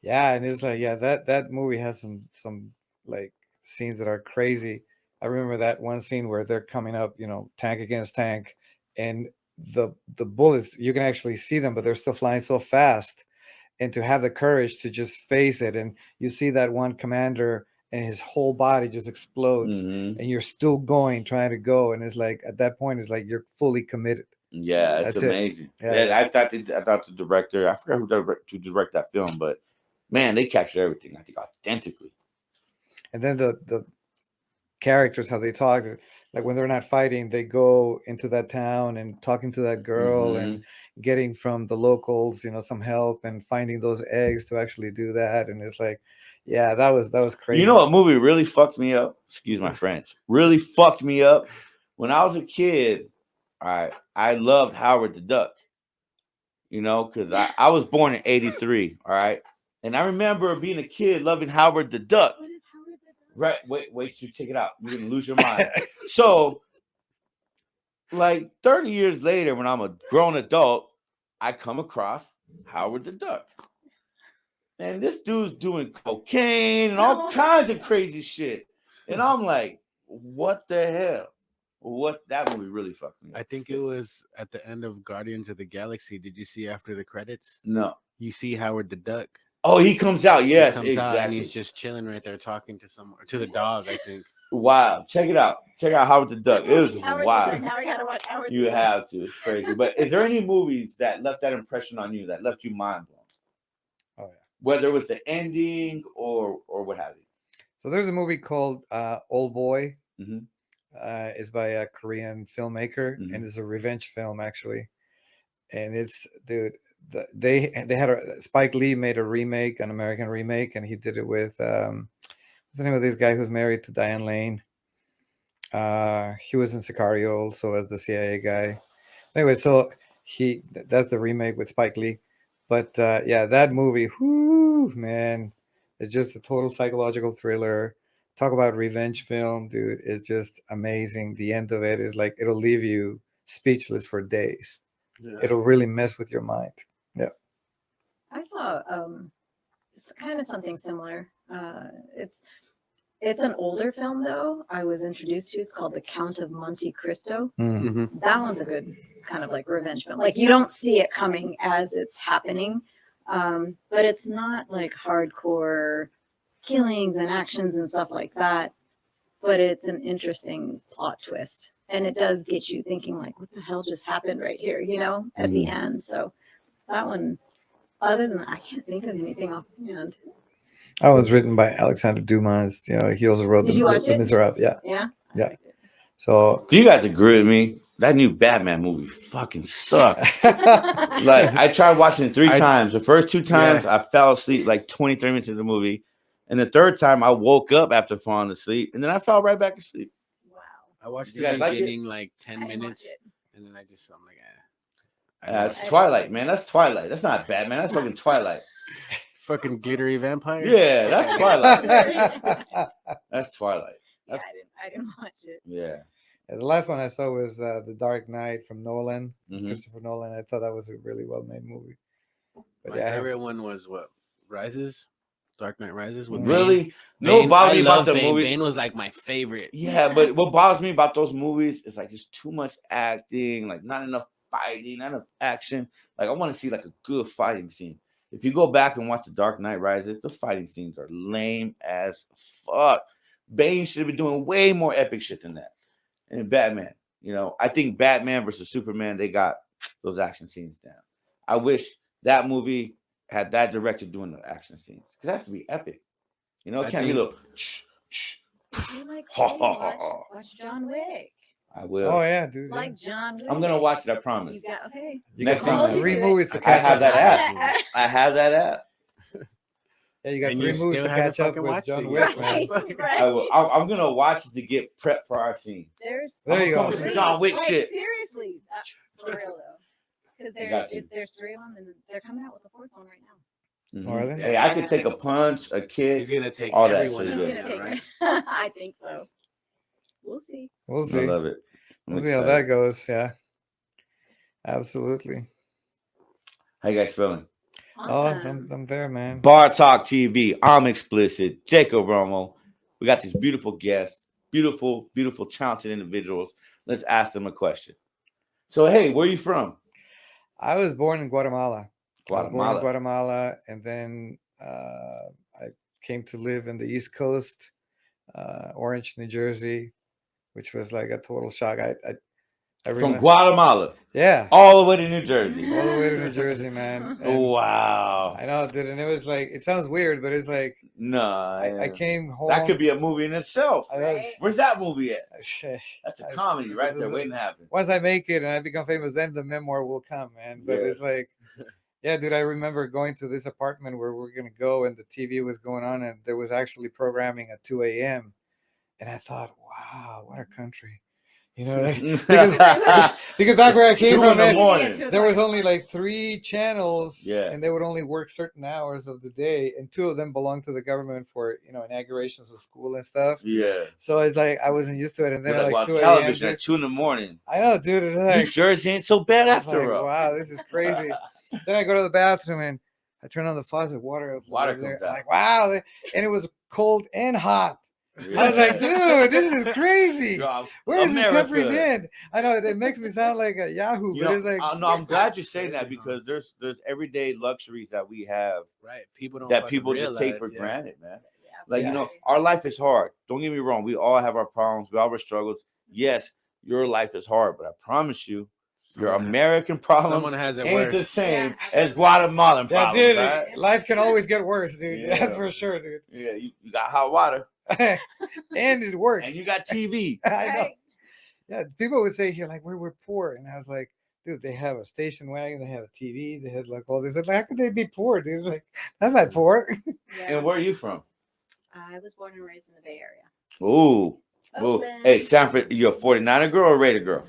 Yeah, and it's like that movie has some like scenes that are crazy. I remember that one scene where they're coming up, tank against tank, and the bullets, you can actually see them, but they're still flying so fast. And to have the courage to just face it, and you see that one commander and his whole body just explodes, and you're still going, trying to go, and it's like at that point, it's like you're fully committed. Yeah, it's That's it. amazing. Yeah. Yeah, I thought the director, I forgot who directed that film, but man, they captured everything, I think, authentically. And then the characters, how they talk, like when they're not fighting, they go into that town and talking to that girl and getting from the locals, some help and finding those eggs to actually do that. And it's like, yeah, that was crazy. You know what movie really fucked me up? Excuse my French. Really fucked me up. When I was a kid, I loved Howard the Duck. Because I was born in 83, all right? And I remember being a kid loving Howard the Duck. What is Howard the Duck? Right, wait, you check it out. You're gonna lose your mind. So, like 30 years later, when I'm a grown adult, I come across Howard the Duck. And this dude's doing cocaine and all kinds of crazy shit. And I'm like, what the hell? That movie really fucked me up. I think it was at the end of Guardians of the Galaxy. Did you see after the credits? No. You see Howard the Duck. Oh, he comes out. Yes, He comes out and exactly. he's just chilling right there talking to the dog, I think. Wow. Check it out. Check out Howard the Duck. It was Howard the wild. Duck. Now we gotta watch Howard the You Duck. have to. It's crazy. But is there any movies that left that impression on you, that left you mind blown? Oh yeah. Whether it was the ending or what have you. So there's a movie called Old Boy. Mhm. It's by a Korean filmmaker, Mhm. and it's a revenge film actually. And it's, dude, they had Spike Lee made a remake, an American remake, and he did it with what's the name of this guy who's married to Diane Lane? He was in Sicario also as the CIA guy. Anyway, so that's the remake with Spike Lee. But yeah, that movie, whoo, man, it's just a total psychological thriller. Talk about revenge film, dude. It's just amazing. The end of it is like, it'll leave you speechless for days. Yeah. It'll really mess with your mind. Yeah. I saw it's kind of something similar. It's an older film though. I was introduced to. It's called The Count of Monte Cristo. Mm-hmm. That one's a good kind of like revenge film. Like you don't see it coming as it's happening, but it's not like hardcore killings and actions and stuff like that. But it's an interesting plot twist, and it does get you thinking like, what the hell just happened right here? You know, at the end. So that one. Other than that, I can't think of anything offhand. That was written by Alexander Dumas. You know, he also wrote Did you watch the it? Miserables. Yeah. Yeah. Yeah. So Do you guys agree with me? That new Batman movie fucking sucked. Like, I tried watching it 3 times. The first 2 times, I fell asleep like 23 minutes into the movie. And the third time, I woke up after falling asleep. And then I fell right back asleep. I watched You the guys like it? beginning like 10 minutes, and then I'm like, That's Twilight, man. That's Twilight. That's not Batman. That's fucking Twilight. Fucking glittery vampire. Yeah, that's Twilight. That's Twilight. Yeah, I didn't watch it. Yeah. the last one I saw was The Dark Knight from Nolan, Mhm. Christopher Nolan. I thought that was a really well made movie. But My yeah, I have- favorite one was what? Rises? Dark Knight Rises? With Really? Bane. No, what bothers I me about love the Bane. movies. Bane was like my favorite. Yeah, but what bothers me about those movies is like there's too much acting, like not enough fighting, not enough action. Like I want to see like a good fighting scene. If you go back and watch The Dark Knight Rises, the fighting scenes are lame as fuck. Bane should have been doing way more epic shit than that. And Batman, you know, I think Batman versus Superman, they got those action scenes down. I wish that movie had that director doing the action scenes. Because that has to be epic. You know, it can't be a little. You like watch John Wick. I will. Oh yeah, dude. Like John Wick. I'm gonna watch it. I promise. You got okay. You Next got time. 3 movies to I catch have up. that app. I have that app. Yeah, you got And 3 you movies still to haven't catch up fucking with watched John it Wick, yet. man. I will. I'm gonna watch it to get prepped for our scene. There you go. Some John Wick like, shit. Seriously, for real though, because there's 3 of them, and they're coming out with the 4th one right now. Mhm. Oh, are they? Hey, I could take a punch, a kick. He's gonna take all that. everyone shit. out. He's gonna take it. I think so. We'll see. We'll I see. love it. I'm We'll see how excited. that goes. Yeah. Absolutely. How you guys feeling? Oh, I'm there, man. Bar Talk TV. I'm explicit. Jacob Romo. We got these beautiful guests, beautiful, talented individuals. Let's ask them a question. So, hey, where are you from? I was born in Guatemala. I was born in Guatemala. Guatemala, and then I came to live in the East Coast, Orange, New Jersey, which was like a total shock. I From remember- Guatemala. Yeah. All the way to New Jersey. All the way to New Jersey, man. And Wow. I know, dude. And it was like, it sounds weird, but it's like, No. I came home. That could be a movie in itself. Right? Where's that movie at? That's a I- comedy right there waiting to happen. Once I make it and I become famous, then the memoir will come, man. But Yeah. it's like, yeah, dude, I remember going to this apartment where we're going to go and the TV was going on and there was actually programming at 2 a.m. And I thought, wow, what a country. You know, because back where I came 2 in from, the man, morning. there was only like 3 channels, Yeah. and they would only work certain hours of the day, and 2 of them belonged to the government for, you know, inaugurations of school and stuff. Yeah. So it's like I wasn't used to it, and then We're at like, like wow, 2 a.m. television at 2 in the morning. I know, dude. It's like, New Jersey ain't so bad I was after like, all. wow, this is crazy. Then I go to the bathroom and I turn on the faucet, water Water was there. comes out. Like, wow, and it was cold and hot. I was like, dude, this is crazy. Yo, Where has this country America. been? I know it makes me sound like a Yahoo, You but know, it's like, no, I'm glad you're saying that because there's everyday luxuries that we have Right. People don't that fucking people just take for realize, yeah. granted, man. Like, you know, our life is hard. Don't get me wrong. We all have our problems. We all have our struggles. Yes, your life is hard, but I promise you, your American problems someone has it ain't the worse. same as Guatemalan yeah, problems, dude, right? life can always get worse, dude. Yeah. That's for sure, dude. Yeah, you got hot water And it works. and you got TV. I know. Yeah, people would say here like we're poor, and I was like, dude, they have a station wagon, they have a TV, they had like all this. Like, how could they be poor? Dude, like that's not poor. And where are you from? I was born and raised in the Bay Area. Ooh. Oakland. Hey, Sanford, you're a 49er girl or a Raider girl?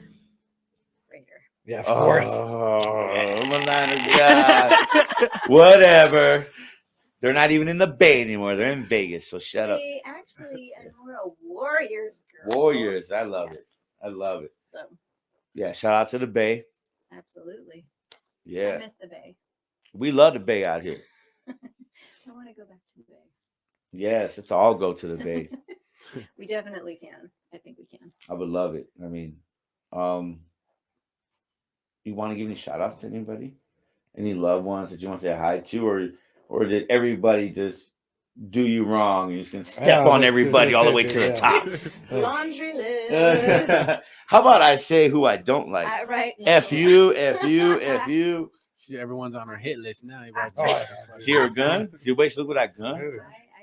Raider. Yeah, of course. Oh, I'm a Niner guy. Whatever. They're not even in the Bay anymore. They're in Vegas, so shut up. Actually, and we're a Warriors girl. Warriors. I love it. I love it. So, yeah, shout out to the Bay. absolutely. Yeah. I miss the Bay. We love the Bay out here. I want to go back to the Bay. Yes, let's all go to the Bay. We definitely can. I think we can. I would love it. I mean, you want to give any shout outs to anybody? Any loved ones that you want to say hi to, or did everybody just do you wrong and you can step on everybody all the way to the top? Laundry list. How about I say who I don't like? Right. F you, F you, F you. See, everyone's on our hit list now. See her gun? See, wait, look at that gun. I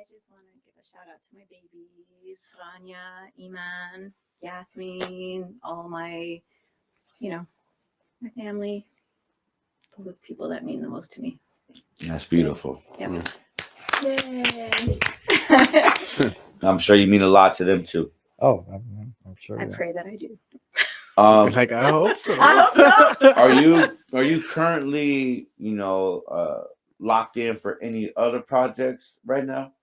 just want to give a shout out to my babies, Rania, Iman, Yasmin, all my, my family, the people that mean the most to me. That's beautiful. Yep. Yay. I'm sure you mean a lot to them too. Oh, I'm sure. I pray that I do. Like I hope so. I hope so. Are you currently, locked in for any other projects right now?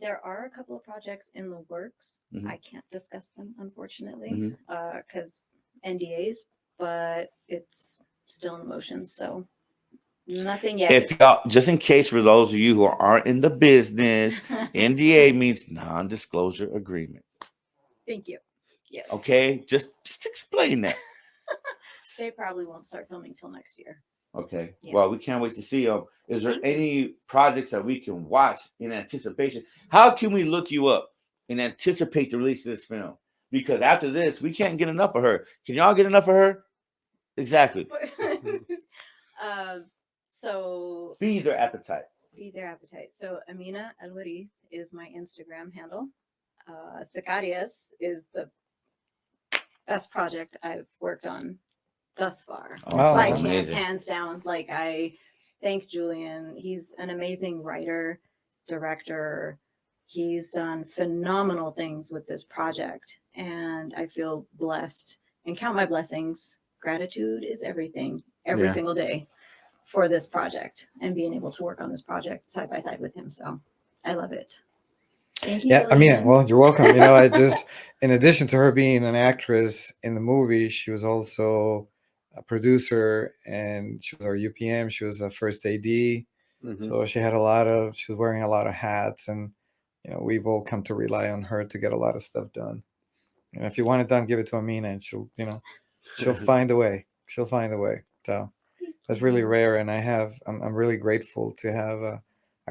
There are a couple of projects in the works. Mhm. I can't discuss them, unfortunately, because NDAs, but it's still in motion, so nothing yet. If y'all, just in case for those of you who aren't in the business, NDA means non-disclosure agreement. Thank you. Yes. Okay, just explain that. They probably won't start filming till next year. Okay. Yeah. Well, we can't wait to see them. Is there any projects that we can watch in anticipation? How can we look you up and anticipate the release of this film? Because after this, we can't get enough of her. Can y'all get enough of her? Exactly. So Feed their appetite. Feed their appetite. So Amena Alwareeth is my Instagram handle. Sicarias is the best project I've worked on thus far. Oh, Like amazing. hands down. Like I thank Julian. He's an amazing writer, director. He's done phenomenal things with this project, and I feel blessed and count my blessings. Gratitude is everything every single day for this project and being able to work on this project side by side with him. So I love it. Thank you. Yeah, Julian. well, you're welcome. I just, in addition to her being an actress in the movie, she was also a producer, and she was our UPM. She was a first AD. So she was wearing a lot of hats, and we've all come to rely on her to get a lot of stuff done. If you want it done, give it to Amena, and she'll find a way. She'll find a way. So that's really rare, and I'm really grateful to have a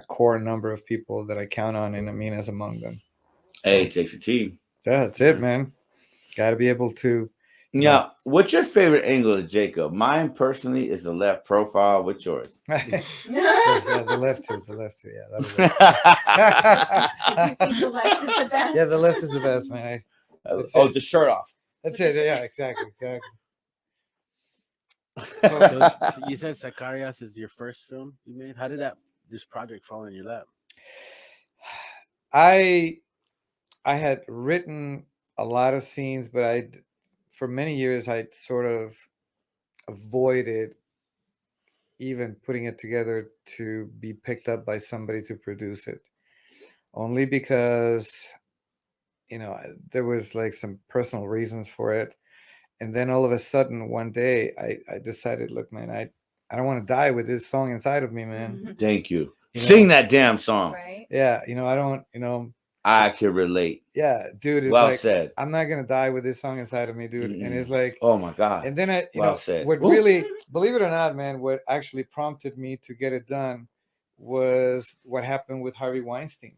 core number of people that I count on, and Amena's among them. So, Hey, it takes a team. Yeah, that's it, man. Got to be able to. Yeah. What's your favorite angle of Jacob? Mine personally is the left profile. What's yours? Yeah, the left too. Yeah, that'll work. The left is the best. Yeah, the left is the best, man. The shirt off. That's it. Yeah, exactly. So you said Sicarias is your first film you made. How did this project fall in your lap? I had written a lot of scenes, but for many years I sort of avoided even putting it together to be picked up by somebody to produce it, only because there was like some personal reasons for it. And then all of a sudden one day I decided, look, man, I don't want to die with this song inside of me, man. Thank you. Sing that damn song. Right? Yeah, I don't, I can relate. Yeah, dude. It's Well like, said. I'm not gonna die with this song inside of me, dude. And it's like, oh my God. And then Well said. what really, believe it or not, man, what actually prompted me to get it done was what happened with Harvey Weinstein.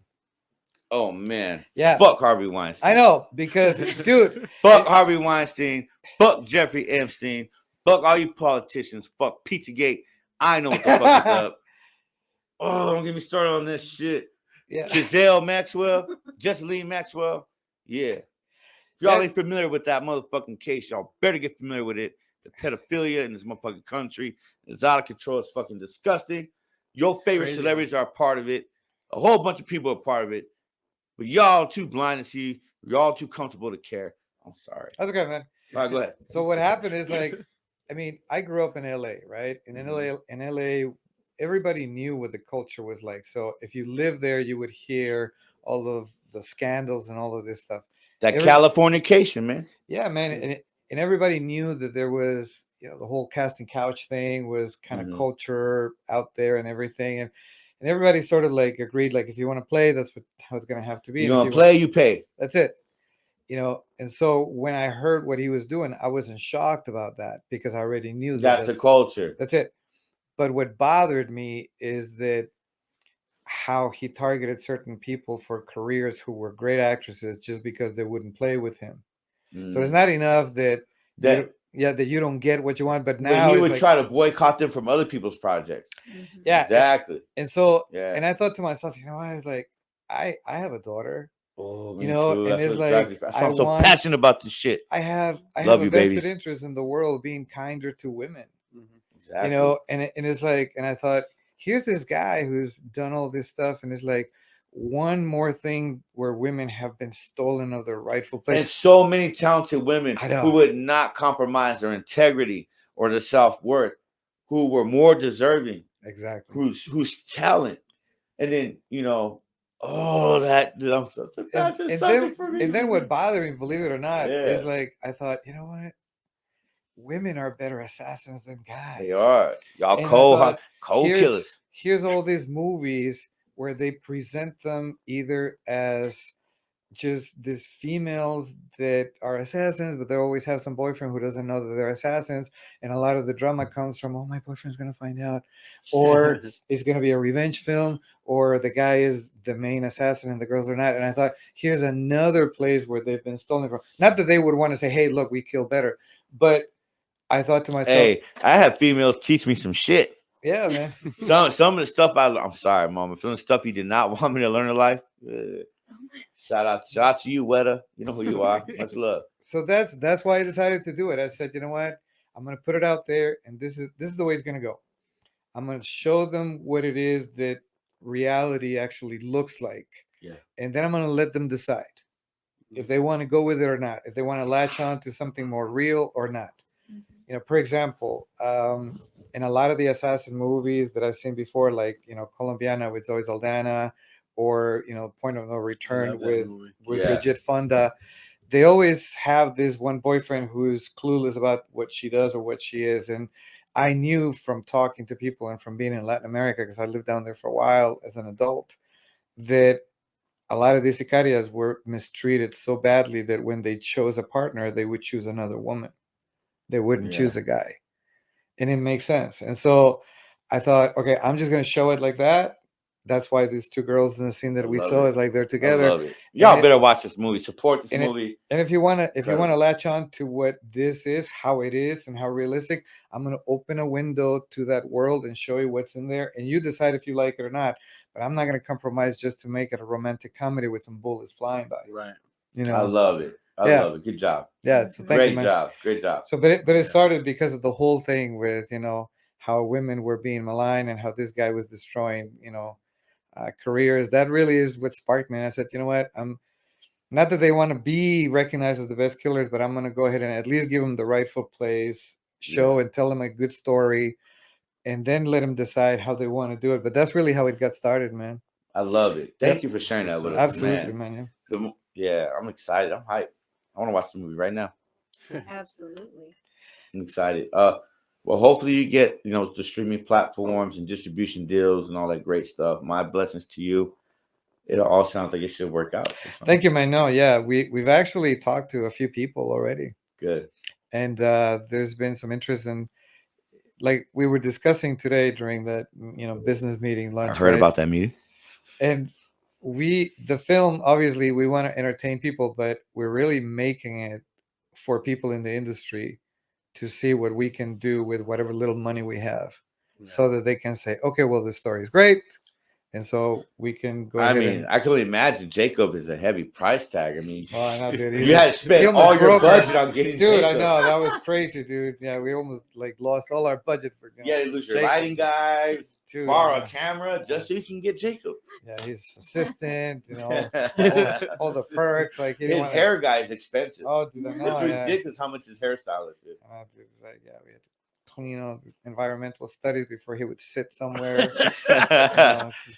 Oh man. Yeah. Fuck Harvey Weinstein. I know, because dude. Fuck Harvey Weinstein. Fuck Jeffrey Epstein. Fuck all you politicians. Fuck Pizzagate. I know what the fuck is up. Oh, don't get me started on this shit. Yeah. Giselle Maxwell, Jesseline Maxwell. Yeah. If y'all ain't familiar with that motherfucking case, y'all better get familiar with it. The pedophilia in this motherfucking country is out of control. It's fucking disgusting. Your favorite celebrities are a part of it. A whole bunch of people are part of it. But y'all too blind to see. Y'all too comfortable to care. I'm sorry. That's okay, man. All right, go ahead. So what happened is like, I mean, I grew up in LA, right? And in LA, everybody knew what the culture was like. So if you lived there, you would hear all of the scandals and all of this stuff. That Californication, man. Yeah, man. And everybody knew that there was, you know, the whole casting couch thing was kind of culture out there and everything. And everybody sort of like agreed, like, if you want to play, that's how it's going to have to be. You want to play, you pay. That's it. You know, and so when I heard what he was doing, I wasn't shocked about that because I already knew that's the culture. That's it. But what bothered me is that how he targeted certain people for careers who were great actresses just because they wouldn't play with him. So it's not enough that you don't get what you want, but now he would try to boycott them from other people's projects. Yeah, exactly. And so, and I thought to myself, you know, I was like, I have a daughter. Oh, you know, and it's like I'm so passionate about this shit. I have a vested interest in the world being kinder to women. Exactly. You know, and it's like, and I thought, here's this guy who's done all this stuff, and it's like one more thing where women have been stolen of their rightful place. And so many talented women who would not compromise their integrity or their self-worth, who were more deserving. Exactly. Whose talent, and then you know. Oh, that and then what bothered me, believe it or not, is like I thought, you know what? Women are better assassins than guys. They are. Y'all cold killers. Here's all these movies where they present them either as just these females that are assassins, but they always have some boyfriend who doesn't know that they're assassins, and a lot of the drama comes from, oh, my boyfriend's gonna find out, or it's gonna be a revenge film, or the guy is the main assassin and the girls are not. And I thought, here's another place where they've been stolen from. Not that they would want to say, hey, look, we kill better, but I thought to myself, hey, I have females teach me some shit. Yeah, man. some of the stuff I'm sorry, mama. Some of the stuff you did not want me to learn in life. Shout out to you, Weta. You know who you are. Much love. So that's why I decided to do it. I said, you know what? I'm gonna put it out there, and this is the way it's gonna go. I'm gonna show them what it is that reality actually looks like. Yeah. And then I'm gonna let them decide if they want to go with it or not, if they want to latch on to something more real or not. You know, for example, in a lot of the assassin movies that I've seen before, like, you know, Colombiana with Zoe Saldana, or, you know, Point of No Return with Bridget Fonda, they always have this one boyfriend who's clueless about what she does or what she is. And I knew from talking to people and from being in Latin America, because I lived down there for a while as an adult, that a lot of these Sicarias were mistreated so badly that when they chose a partner, they would choose another woman. They wouldn't choose a guy. And it makes sense. And so I thought, okay, I'm just going to show it like that. That's why these two girls in the scene that we saw is like they're together. I love it. Y'all better watch this movie. Support this movie. And if you want to latch on to what this is, how it is, and how realistic, I'm going to open a window to that world and show you what's in there, and you decide if you like it or not. But I'm not going to compromise just to make it a romantic comedy with some bullets flying by. Right. You know. I love it. I love it. Good job. Yeah. So Great job. Great job. So, but it started because of the whole thing with, you know, how women were being maligned and how this guy was destroying, you know, careers. That really is what sparked me. And I said, you know what? I'm not that they want to be recognized as the best killers, but I'm going to go ahead and at least give them the rightful place, show and tell them a good story, and then let them decide how they want to do it. But that's really how it got started, man. I love it. Thank you for sharing that with us. Absolutely, man. Yeah, I'm excited. I'm hyped. I want to watch the movie right now. Absolutely. I'm excited. Well, hopefully you get, you know, the streaming platforms and distribution deals and all that great stuff. My blessings to you. It all sounds like it should work out. Thank you, man. No, yeah, we've actually talked to a few people already. Good. And there's been some interest in, like we were discussing today during that, you know, business meeting lunch. I heard about that meeting. And the film, obviously, we want to entertain people, but we're really making it for people in the industry to see what we can do with whatever little money we have, so that they can say, okay, well, this story is great. and so we can go I ahead. mean, I can only imagine Jacob is a heavy price tag. I mean, Oh, no, dude, you had to spend all your budget on getting dude. Jacob. I know that was crazy, dude. Yeah, we almost like lost all our budget for. Yeah, you lose your lighting guy, dude, borrow a camera just so you can get Jacob. Yeah, his assistant, all the perks. Like his hair guy is expensive. Oh, dude, I know, it's ridiculous how much his hairstylist is. Oh, dude, it's like, yeah, we had to clean all the environmental studies before he would sit somewhere.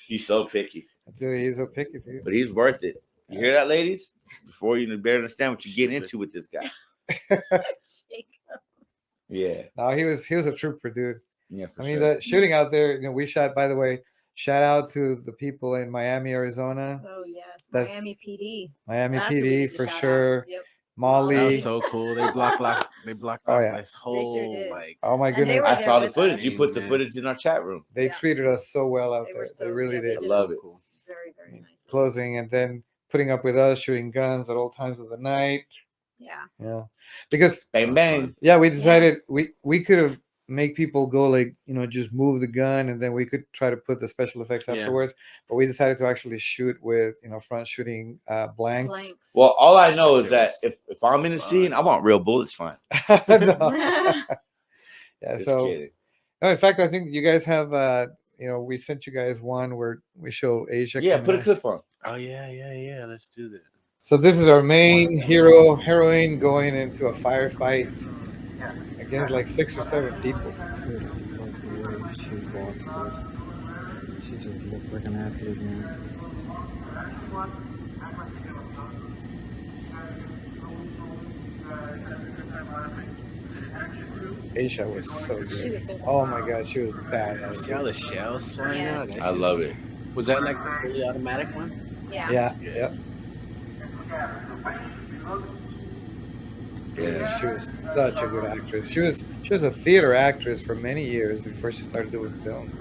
He's so picky. Dude, he's so picky, dude. But he's worth it. You hear that, ladies? Before you better understand what you get into with this guy. Yeah. No, he was a trooper, dude. Yeah, for I mean, sure. the shooting out there, we shot, by the way, shout out to the people in Miami, Arizona. Oh, yes. That's Miami PD. Miami That's what we need PD to for shout sure. out. Yep. Molly. That was so cool. They blocked off this whole Oh my And goodness. they were I there saw the with footage. us. You put the footage in our chat room. They treated us so well out They there. were so- They really yeah, they did. I did. love it. Very, very nice. Closing and then putting up with us shooting guns at all times of the night. Yeah. Yeah. Because bang bang. Yeah, we decided we could have make people go like, just move the gun and then we could try to put the special effects Yeah. afterwards. But we decided to actually shoot with, front shooting blanks. Well, all I know is that if I'm in the scene, I want real bullets flying. Yeah, Just so kidding. no, in fact, I think you guys have we sent you guys one where we show Asia. Yeah, coming put a in. clip on. Oh yeah. Let's do that. So this is our main heroine going into a firefight against like 6 or 7 people. Dude, like the way she walks, dude. She just looks like an athlete, man. Asia was so good. She was so Oh my god, she was badass. See all the shells flying out? That I shit- love it. Was that like the fully automatic one? Yeah. Yeah, yep. Yeah. She was such a good actress. She was a theater actress for many years before she started doing film.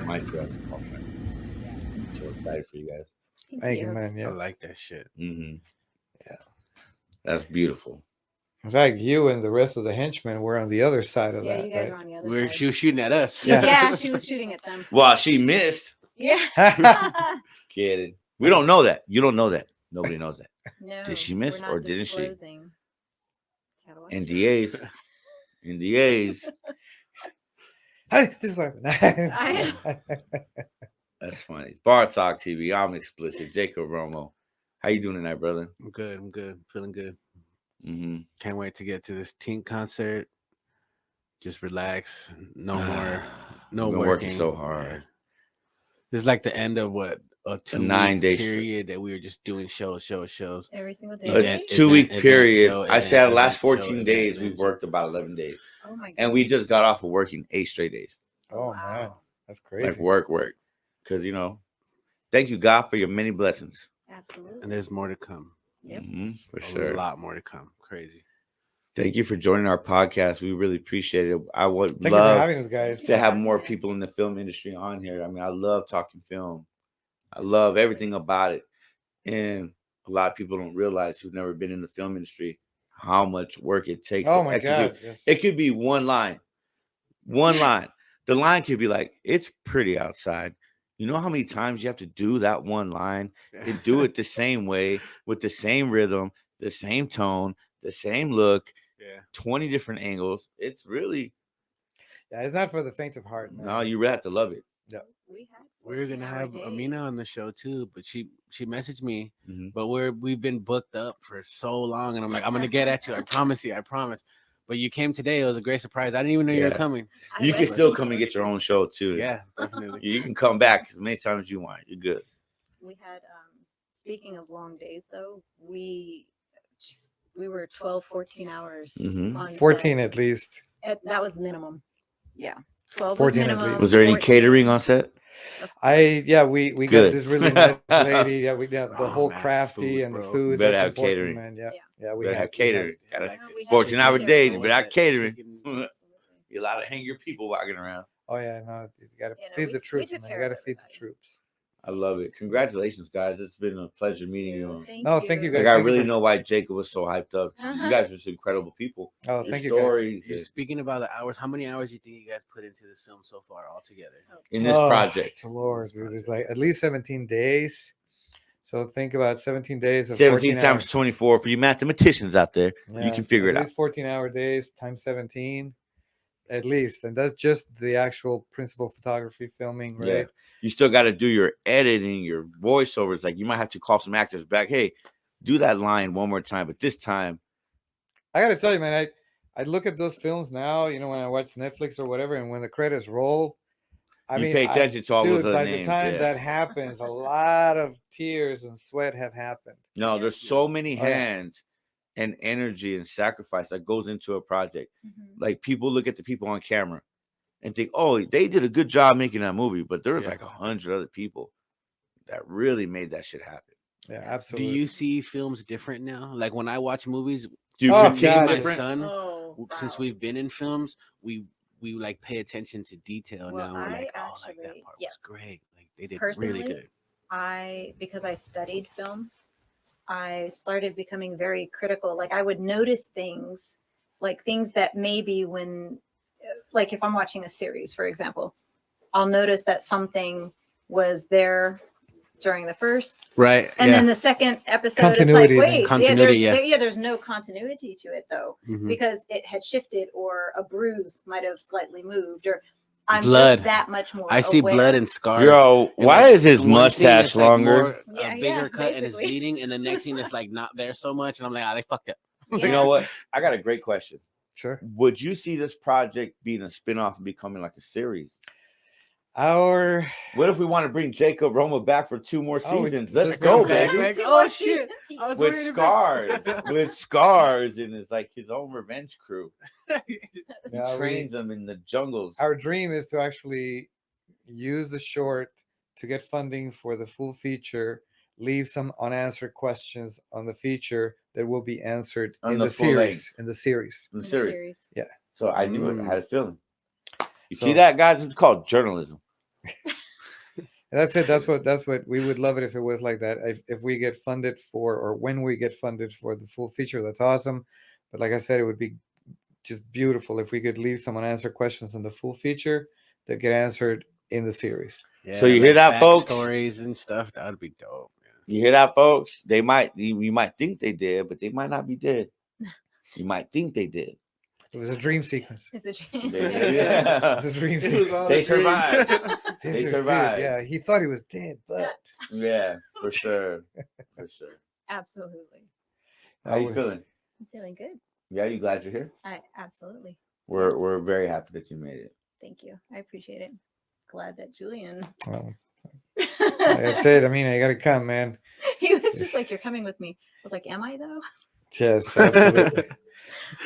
My God. I'm so excited for you guys. Thank you, man. I Yeah. like that shit. Mm-hmm. Yeah. That's beautiful. In fact, you and the rest of the henchmen were on the other side of Yeah, that. you guys right? were on the other side. She was shooting at us. Yeah. Yeah, she was shooting at them. Well, she missed. Yeah. Kidding. We don't know that. You don't know that. Nobody knows that. No, Did she miss we're not or didn't she? disclosing. Gotta watch NDAs. NDAs. Hey, this is what happened. That's funny. Bar Talk TV. I'm explicit. Jacob Romo. How you doing tonight, brother? I'm good. I'm good. Feeling good. Mm-hmm. Can't wait to get to this Tink concert. Just relax. No more. No Been working. working so hard. This is like the end of what a 9-day period that we were just doing shows. Every single day. A right? 2-week event period. show, I said the last event show, 14 event days, event we've show. worked about 11 days. Oh my god. And we just got off of working 8 straight days. Oh man, that's crazy. Like work. Because, thank you, God, for your many blessings. Absolutely. And there's more to come. Yep. For A sure. lot more to come. Crazy. Thank you for joining our podcast. We really appreciate it. I would Thank you for love having us, guys. to have more people in the film industry on here. I mean, I love talking film. I love everything about it. And a lot of people don't realize who've never been in the film industry how much work it takes Oh to my execute. god. Yes. It could be one line. One line. The line could be like, it's pretty outside. You know how many times you have to do that one line and do it the same way with the same rhythm, the same tone, the same look, 20 different angles. It's really, Yeah, it's not for the faint of heart, man. no, you really have to love it. Yeah. We're gonna have Amena on the show too, but she messaged me, Mhm. but we've been booked up for so long, and I'm like, I'm gonna get at you. I promise you, I promise. But you came today. It was a great surprise. I didn't even know you were Yeah. coming. You can still come and get your own show too. Yeah, definitely. You can come back as many times as you want. You're good. We had speaking of long days though, we were 12, 14 hours Mhm. on 14 set. at least. That was minimum. Yeah. 12 14 was at minimum. least. Was there any 14 catering on set? of course. We Good. got this really nice lady. Yeah, we got the Oh, whole man, crafty food, and the bro. food. Better that's have important, catering. man. Yeah, Yeah. yeah. We Better had have catering. Gotta No, we had 14-hour catering. days. All Better have catering. Absolutely. You're allowed to hang your people walking around. Oh yeah, no, you got to Yeah, no, feed we the took troops, care man. You of got to feed the everybody. troops. I love it. Congratulations, guys. It's been a pleasure meeting you. Thank you guys. Like, I Thank you really for- know why Jacob was so hyped up. You guys are just incredible people. Oh, Your thank you, guys. stories You're speaking about the hours. How many hours do you think you guys put into this film so far altogether? in this project. Lord, dude, it's like at least 17 days. So think about 17 days of 17 14 times hours. 24 for you mathematicians out there. Yeah, You can figure at it out. least 14-hour days times 17, at least, and that's just the actual principal photography filming, right? Yeah. You still got to do your editing, your voiceovers. Like, you might have to call some actors back. Hey, do that line one more time, but this time. I gotta tell you, man, I look at those films now, you know, when I watch Netflix or whatever, and when the credits roll, I You mean, pay attention to all those dude, other by names, the time yeah. that happens, a lot of tears and sweat have happened. No, there's so many Oh, yeah. hands and energy and sacrifice that goes into a project. Like, people look at the people on camera and think, oh, they did a good job making that movie, but there was like 100 other people that really made that shit happen. Yeah, Do absolutely. you see films different now? Like when I watch movies, Do you me critique and my different? son, since we've been in films, we like pay attention to detail Well, now. We're like, I oh, like that actually- part yes. was great. Like they did Personally, really good. because I studied film, I started becoming very critical. Like I would notice things, like things that maybe when, like if I'm watching a series, for example, I'll notice that something was there during the first, Right. and then the second episode, it's like, wait, there's no continuity to it though, Mhm. because it had shifted or a bruise might have slightly moved or I'm blood. just that much more I see aware. blood and scars. Yo, And, why like, is his one scene mustache it's, like, longer? more, Yeah, a bigger cut and it's basically. bleeding, and the next scene is like not there so much, and I'm like, they fucked up. You know what? I got a great question. Sure. Would you see this project being a spinoff and becoming like a series? What if we want to bring Jacob Roma back for 2 more seasons? Let's go, baby. Like, oh shit! I was With worried scars, about- with scars, and it's like his own revenge crew. He Yeah, trains them in the jungles. Our dream is to actually use the short to get funding for the full feature, leave some unanswered questions on the feature that will be answered On in the the full series. length. In the series. In the series. Yeah. So I knew it. I had a feeling. You So- see that, guys? It's called journalism. And that's it. That's what we would love it if it was like that. If we get funded for, or when we get funded for the full feature, that's awesome. But like I said, it would be just beautiful if we could leave some unanswered questions in the full feature that get answered in the series. Yeah, So you hear that, folks? Stories and stuff. That would be dope. You hear that, folks? You might think they did, but they might not be dead. You might think they did. It was a dream sequence. It's a dream. Yeah. It's a dream It was sequence. all They a dream. survived. They They sur- survived. Yeah, he thought he was dead, but Yeah, for sure. For sure. Absolutely. How you feeling? I'm feeling good. Yeah, you glad you're here? I absolutely. We're very happy that you made it. Thank you. I appreciate it. Glad that Julian. well, that's it. I mean, I gotta come, man. He was just like, "You're coming with me." I was like, "Am I though?" Yes, absolutely.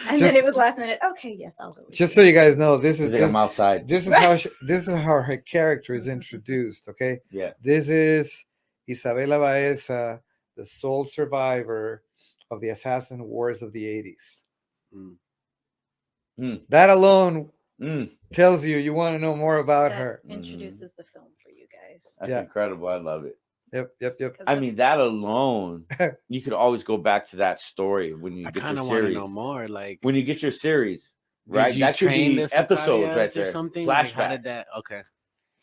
And then it was last minute. Okay, yes, I'll go. With Just you. so you guys know, this is He's like, I'm outside. This is how her character is introduced. Okay. Yeah. This is Isabela Baeza, the sole survivor of the assassin wars of the 80s. That alone tells you want to know more about That her. introduces the film for you guys. That's Yeah. incredible. I love it. Yep. I mean, that alone, you could always go back to that story when you I get kind your of want to series. know more. Like, When you get your series, did right? you That could train be the episodes Sicarias right or there. something? Flashbacks. Like, how did that? Okay.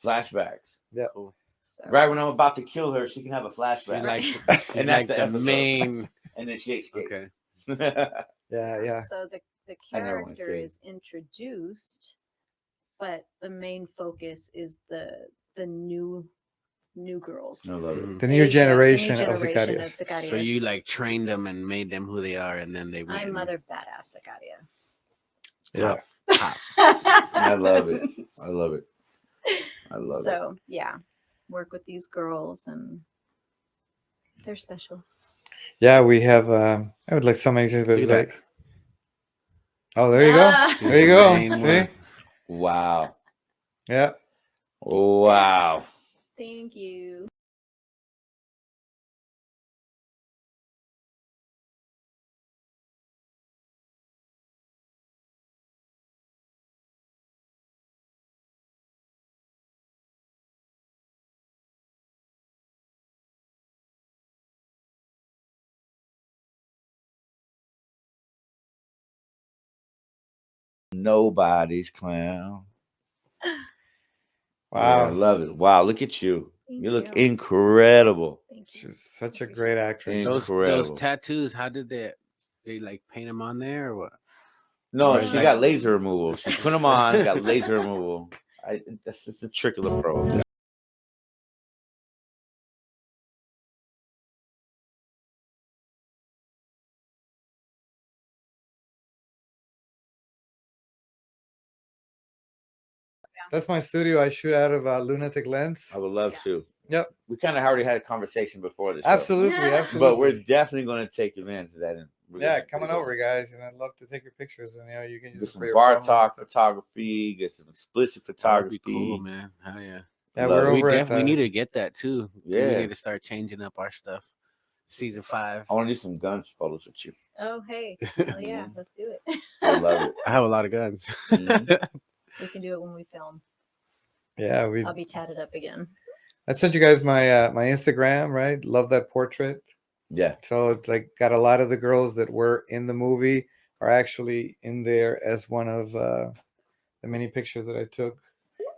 Flashbacks. Yeah. Cool. So, Right when I'm about to kill her, she can have a flashback. She's and like that's the episode. main. And then she escapes. Okay. Yeah. So the I never wanna character kill you. is introduced, but the main focus is the new girls. I love it. The new Asia, generation the new of generation Sicarias. of Sicarias. So you like trained them and made them who they are, and then they went. I'm Mother Badass Sicaria. Yeah. I love it. I love it. I love it. So yeah, work with these girls and they're special. Yeah, we have. I would like some examples, but Do it's that. like, oh, there you go. Ah. There you go. Main See? one. Wow. Yeah. Wow. Thank you. nobody's clown. Wow. Yeah, I love it. Wow, look at you. Thank You look you. incredible. Thank you. She's such a great actress. Those Incredible. tattoos, how did they like paint them on there or what? No, Or she is that- got laser removal. She put them on, got laser removal. That's just a trick of the pro. That's my studio. I shoot out of Lunatic Lens. I would love to. Yep. We kind of already had a conversation before this. Absolutely, absolutely. But we're definitely going to take advantage of that. And Yeah, coming over, guys, and I'd love to take your pictures. And you can use get it some for your bar promos and talk stuff. photography, get some explicit That'd photography. be cool, man. Hell yeah. Yeah, we're over at we need to get that too. Yeah. We need to start changing up our stuff. Season 5. I want to do some guns photos with you. Oh, hey. Hell yeah. Let's do it. I love it. I have a lot of guns. We can do it when we film. Yeah, I'll be tatted up again. I sent you guys my my Instagram, right? Love that portrait. Yeah. So it's like got a lot of the girls that were in the movie are actually in there as one of the many pictures that I took.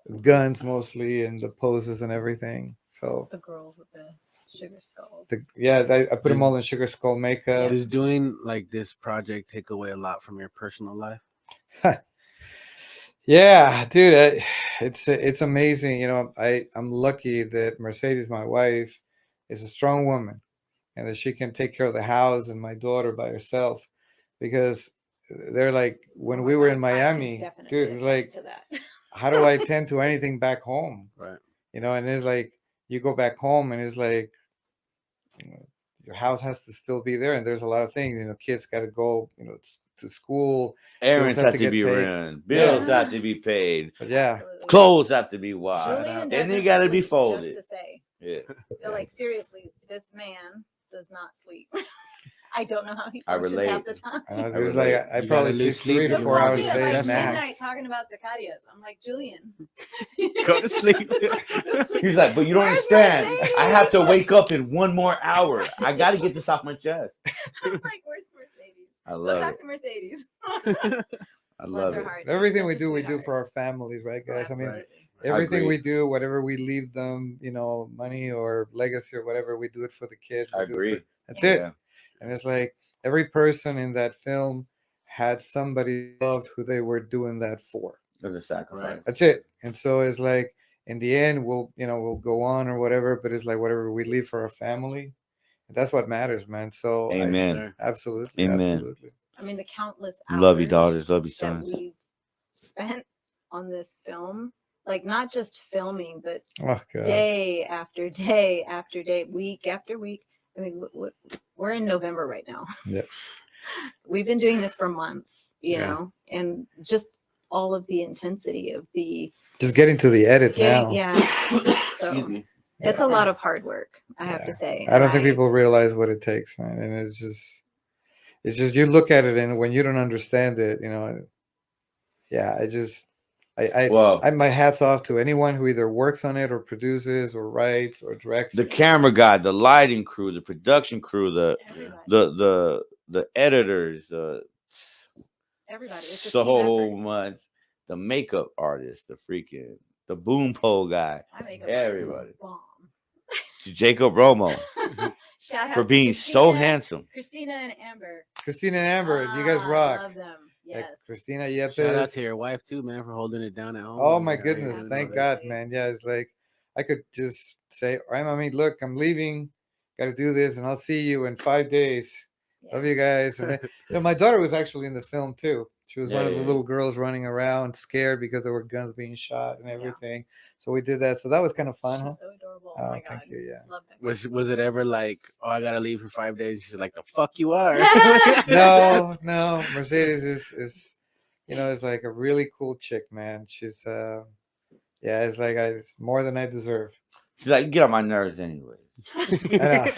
With guns mostly and the poses and everything. So The girls with the sugar skull. I put them all in sugar skull makeup. Does doing like this project take away a lot from your personal life? Yeah, dude, it's amazing. You know, I'm lucky that Mercedes, my wife, is a strong woman, and that she can take care of the house and my daughter by herself, because they're like when we were in Miami, dude, it's like, how do I tend to anything back home? Right. You know, and it's like you go back home and it's like, you know, your house has to still be there, and there's a lot of things. You know, kids got to go, you know, to school. Errands have to get be paid. run. Bills have to be paid. But yeah. Clothes have to be washed. Julian And they doesn't got to be sleep, folded. Just to say. Yeah. They're like, seriously, this man does not sleep. I don't know how he I functions half the relate. time. It was like I probably sleep 3 to 4 hours a At day like max. midnight talking about Sicarias. I'm like, Julian. Go to sleep. He's like, but you don't Where's understand. Mercedes? I have to wake up in 1 more hour. I got to get this off my chest. I'm like, where's Mercedes? I Go love talk it. to Mercedes. I love her it. heart. She's Everything such we a do sweetheart. for our families, right, guys? I mean, Absolutely. everything agree. we do, whatever we leave them, you know, money or legacy or whatever, we do it for the kids. I We do it agree. for- that's Yeah. it. And it's like every person in that film had somebody loved who they were doing that for. There's a sacrifice. That's it. And so it's like in the end, we'll go on or whatever, but it's like whatever we leave for our family, that's what matters, man. So Amen. absolutely, Amen. absolutely. I mean, the countless hours Love you, daughters. Love you, that sons. we've spent on this film, like not just filming, but Oh, God. day after day after day, week after week. I mean, we're in November right now. Yeah. We've been doing this for months, you Yeah. know, and just all of the intensity of the Just getting to the edit now. yeah. So it's a lot of hard work, I have to say. I don't think people realize what it takes, man. And it's just you look at it, and when you don't understand it, you know, I my hats off to anyone who either works on it or produces or writes or directs. The camera guy, the lighting crew, the production crew, the editors, everybody. It's a so team effort. much. The makeup artist, the boom pole guy, My makeup artist was everybody. bomb. To Jacob Romo Shout out for to being so Christina- handsome. Christina and Amber. Christina and Amber, you guys rock. I love them. Yeah, Yes. Christina Yepes. Shout out to your wife too, man, for holding it down at home. Oh my Yeah, goodness, yeah, thank yeah. God, man. Yeah, it's like I could just say, I mean, look, I'm leaving, got to do this, and I'll see you in 5 days. Love you guys. And then, you know, my daughter was actually in the film too. She was one of the little girls running around, scared because there were guns being shot and everything. So we did that. So that was kind of fun, huh? So adorable. Oh, my God. Thank you. Yeah. Love that. Was it ever like, oh, I gotta leave for 5 days? She's like, the fuck you are. No. Mercedes is, you know, is like a really cool chick, man. She's it's like it's more than I deserve. She's like, you get on my nerves anyway. I know.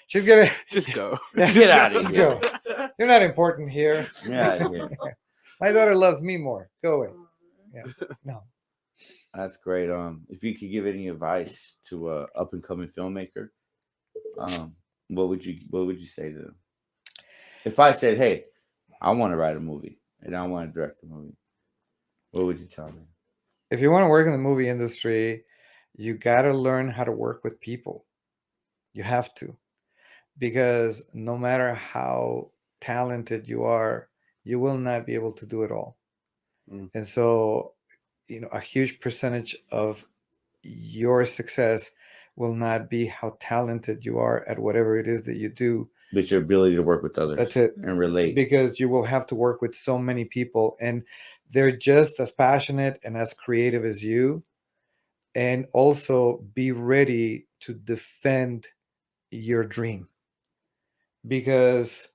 She's gonna just go. Get out of Just here. go. You're not important here. Yeah, yeah. My daughter loves me more. Go away. Yeah. No. That's great. If you could give any advice to a up and coming filmmaker, what would you say to them? If I said, hey, I want to write a movie and I want to direct a movie, What would you tell me? If you want to work in the movie industry, you got to learn how to work with people. You have to, because no matter how talented you are, you will not be able to do it all. And so, a huge percentage of your success will not be how talented you are at whatever it is that you do, but your ability to work with others. That's it. And relate. Because you will have to work with so many people, and they're just as passionate and as creative as you. And also be ready to defend your dream. Because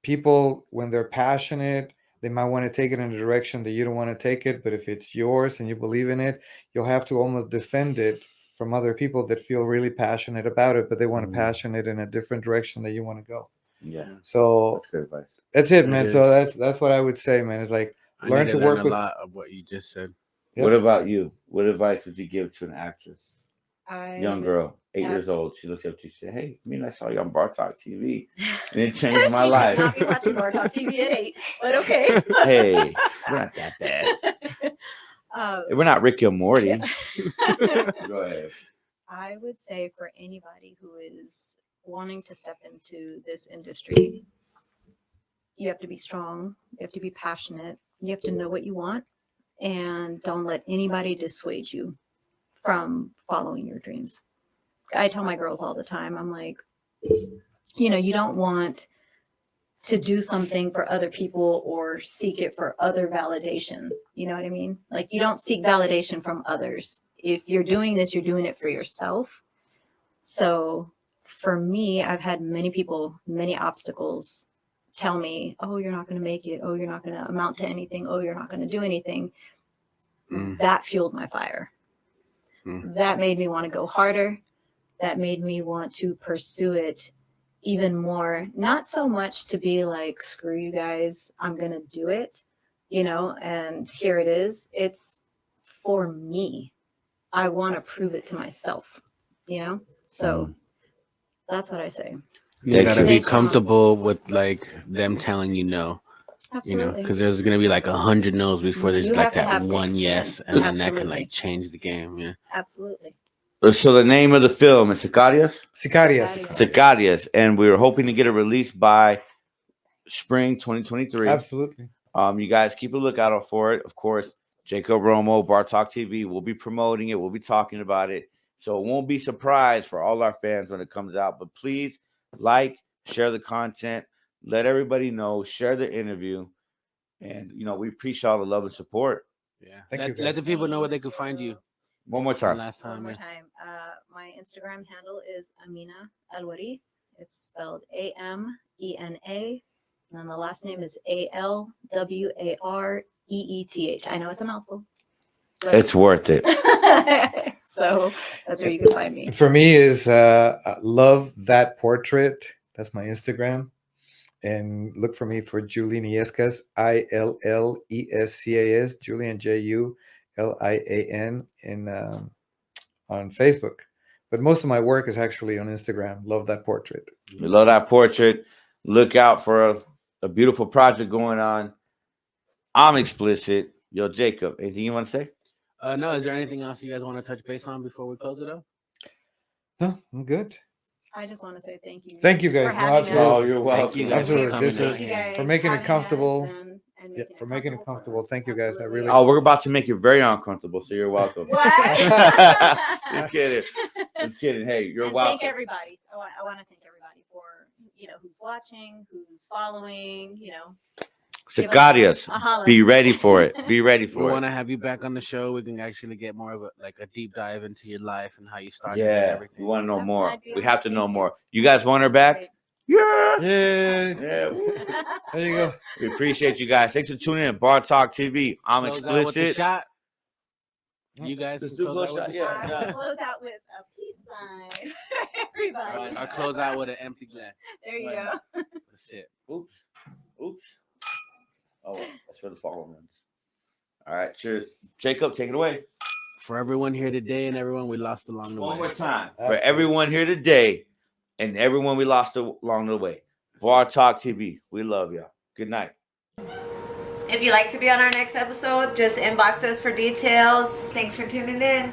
people, when they're passionate, they might want to take it in a direction that you don't want to take it. But if it's yours and you believe in it, you'll have to almost defend it from other people that feel really passionate about it, but they want to passion it in a different direction that you want to go. Yeah. So that's good advice. That's it, man. So that's what I would say, man. It's like learn to work with a lot of what you just said. Yep. What about you? What advice would you give to an actress? I Young girl, 8 years old. She looks up to you. She said, "Hey, I saw you on Bar Talk TV, and it changed my life." She should not be watching Bar Talk TV at 8, but okay. Hey, we're not that bad. We're not Rick and Morty. Yeah. Go ahead. I would say for anybody who is wanting to step into this industry, you have to be strong. You have to be passionate. You have to know what you want, and don't let anybody dissuade you from following your dreams. I tell my girls all the time, I'm like, you don't want to do something for other people or seek it for other validation. You know what I mean? Like, you don't seek validation from others. If you're doing this, you're doing it for yourself. So for me, I've had many people, many obstacles tell me, oh, you're not going to make it. Oh, you're not going to amount to anything. Oh, you're not going to do anything. That fueled my fire. That made me want to go harder. That made me want to pursue it even more. Not so much to be like, screw you guys, I'm going to do it, and here it is. It's for me. I want to prove it to myself, So that's what I say. You gotta be comfortable with like them telling you no. Absolutely. Because there's gonna be like 100 no's before there's like that one thick yes, skin. and then that can Absolutely. like change the game. Yeah. Absolutely. So the name of the film is Sicarias? Sicarias. Sicarias. And we were hoping to get it released by spring 2023. Absolutely. You guys keep a lookout for it. Of course, Jacob Romo, Bar Talk TV, we'll be promoting it. We'll be talking about it. So it won't be surprised for all our fans when it comes out. But please share the content, let everybody know, share the interview. And, we appreciate all the love and support. Yeah. Let the people know where they can find you. One more time. One more time. My Instagram handle is Amena Alwareeth. It's spelled AMENA. And then the last name is ALWAREETH. I know it's a mouthful. It's worth it. So that's where you can find me. For me is Love That Portrait. That's my Instagram. And look for me for Julian Illescas, ILLESCAS, Julian JULIAN on Facebook. But most of my work is actually on Instagram. Love That Portrait. We love that portrait. Look out for a beautiful project going on. I'm explicit. Yo, Jacob, anything you want to say? No, is there anything else you guys want to touch base on before we close it up? No, I'm good. I just want to say thank you. Thank you guys. For having us. Oh, you're welcome. Thank you guys Absolutely. for This coming is out. for making it having comfortable. us and For making it comfortable. Thank you guys. I really. Oh, we're about to make you very uncomfortable, so you're welcome. What? Just kidding. Just kidding. Hey, you're And welcome. thank everybody. I want to thank everybody for who's watching, who's following. Sicarias, be ready for it. Be ready We for want it. to have you back on the show. We can actually get more of a deep dive into your life and how you started and Yeah, everything. we want to know That's more. my dream. We have to know more. You guys want her back? Yes. Yeah. Yeah. There you go. We appreciate you guys. Thanks for tuning in. Bar Talk TV. I'm Close out with the explicit. shot. You guys Let's can do close close out with shot. the Yeah. shot. Close out with a peace sign. Everybody. I'll close out with an empty glass. There you go. That's it. Oops. Oh, that's for the following ones. All right. Cheers. Jacob, take it away. For everyone here today and everyone we lost along the way. One more time. Absolutely. For everyone here today and everyone we lost along the way. Bar Talk TV. We love y'all. Good night. If you'd like to be on our next episode, just inbox us for details. Thanks for tuning in.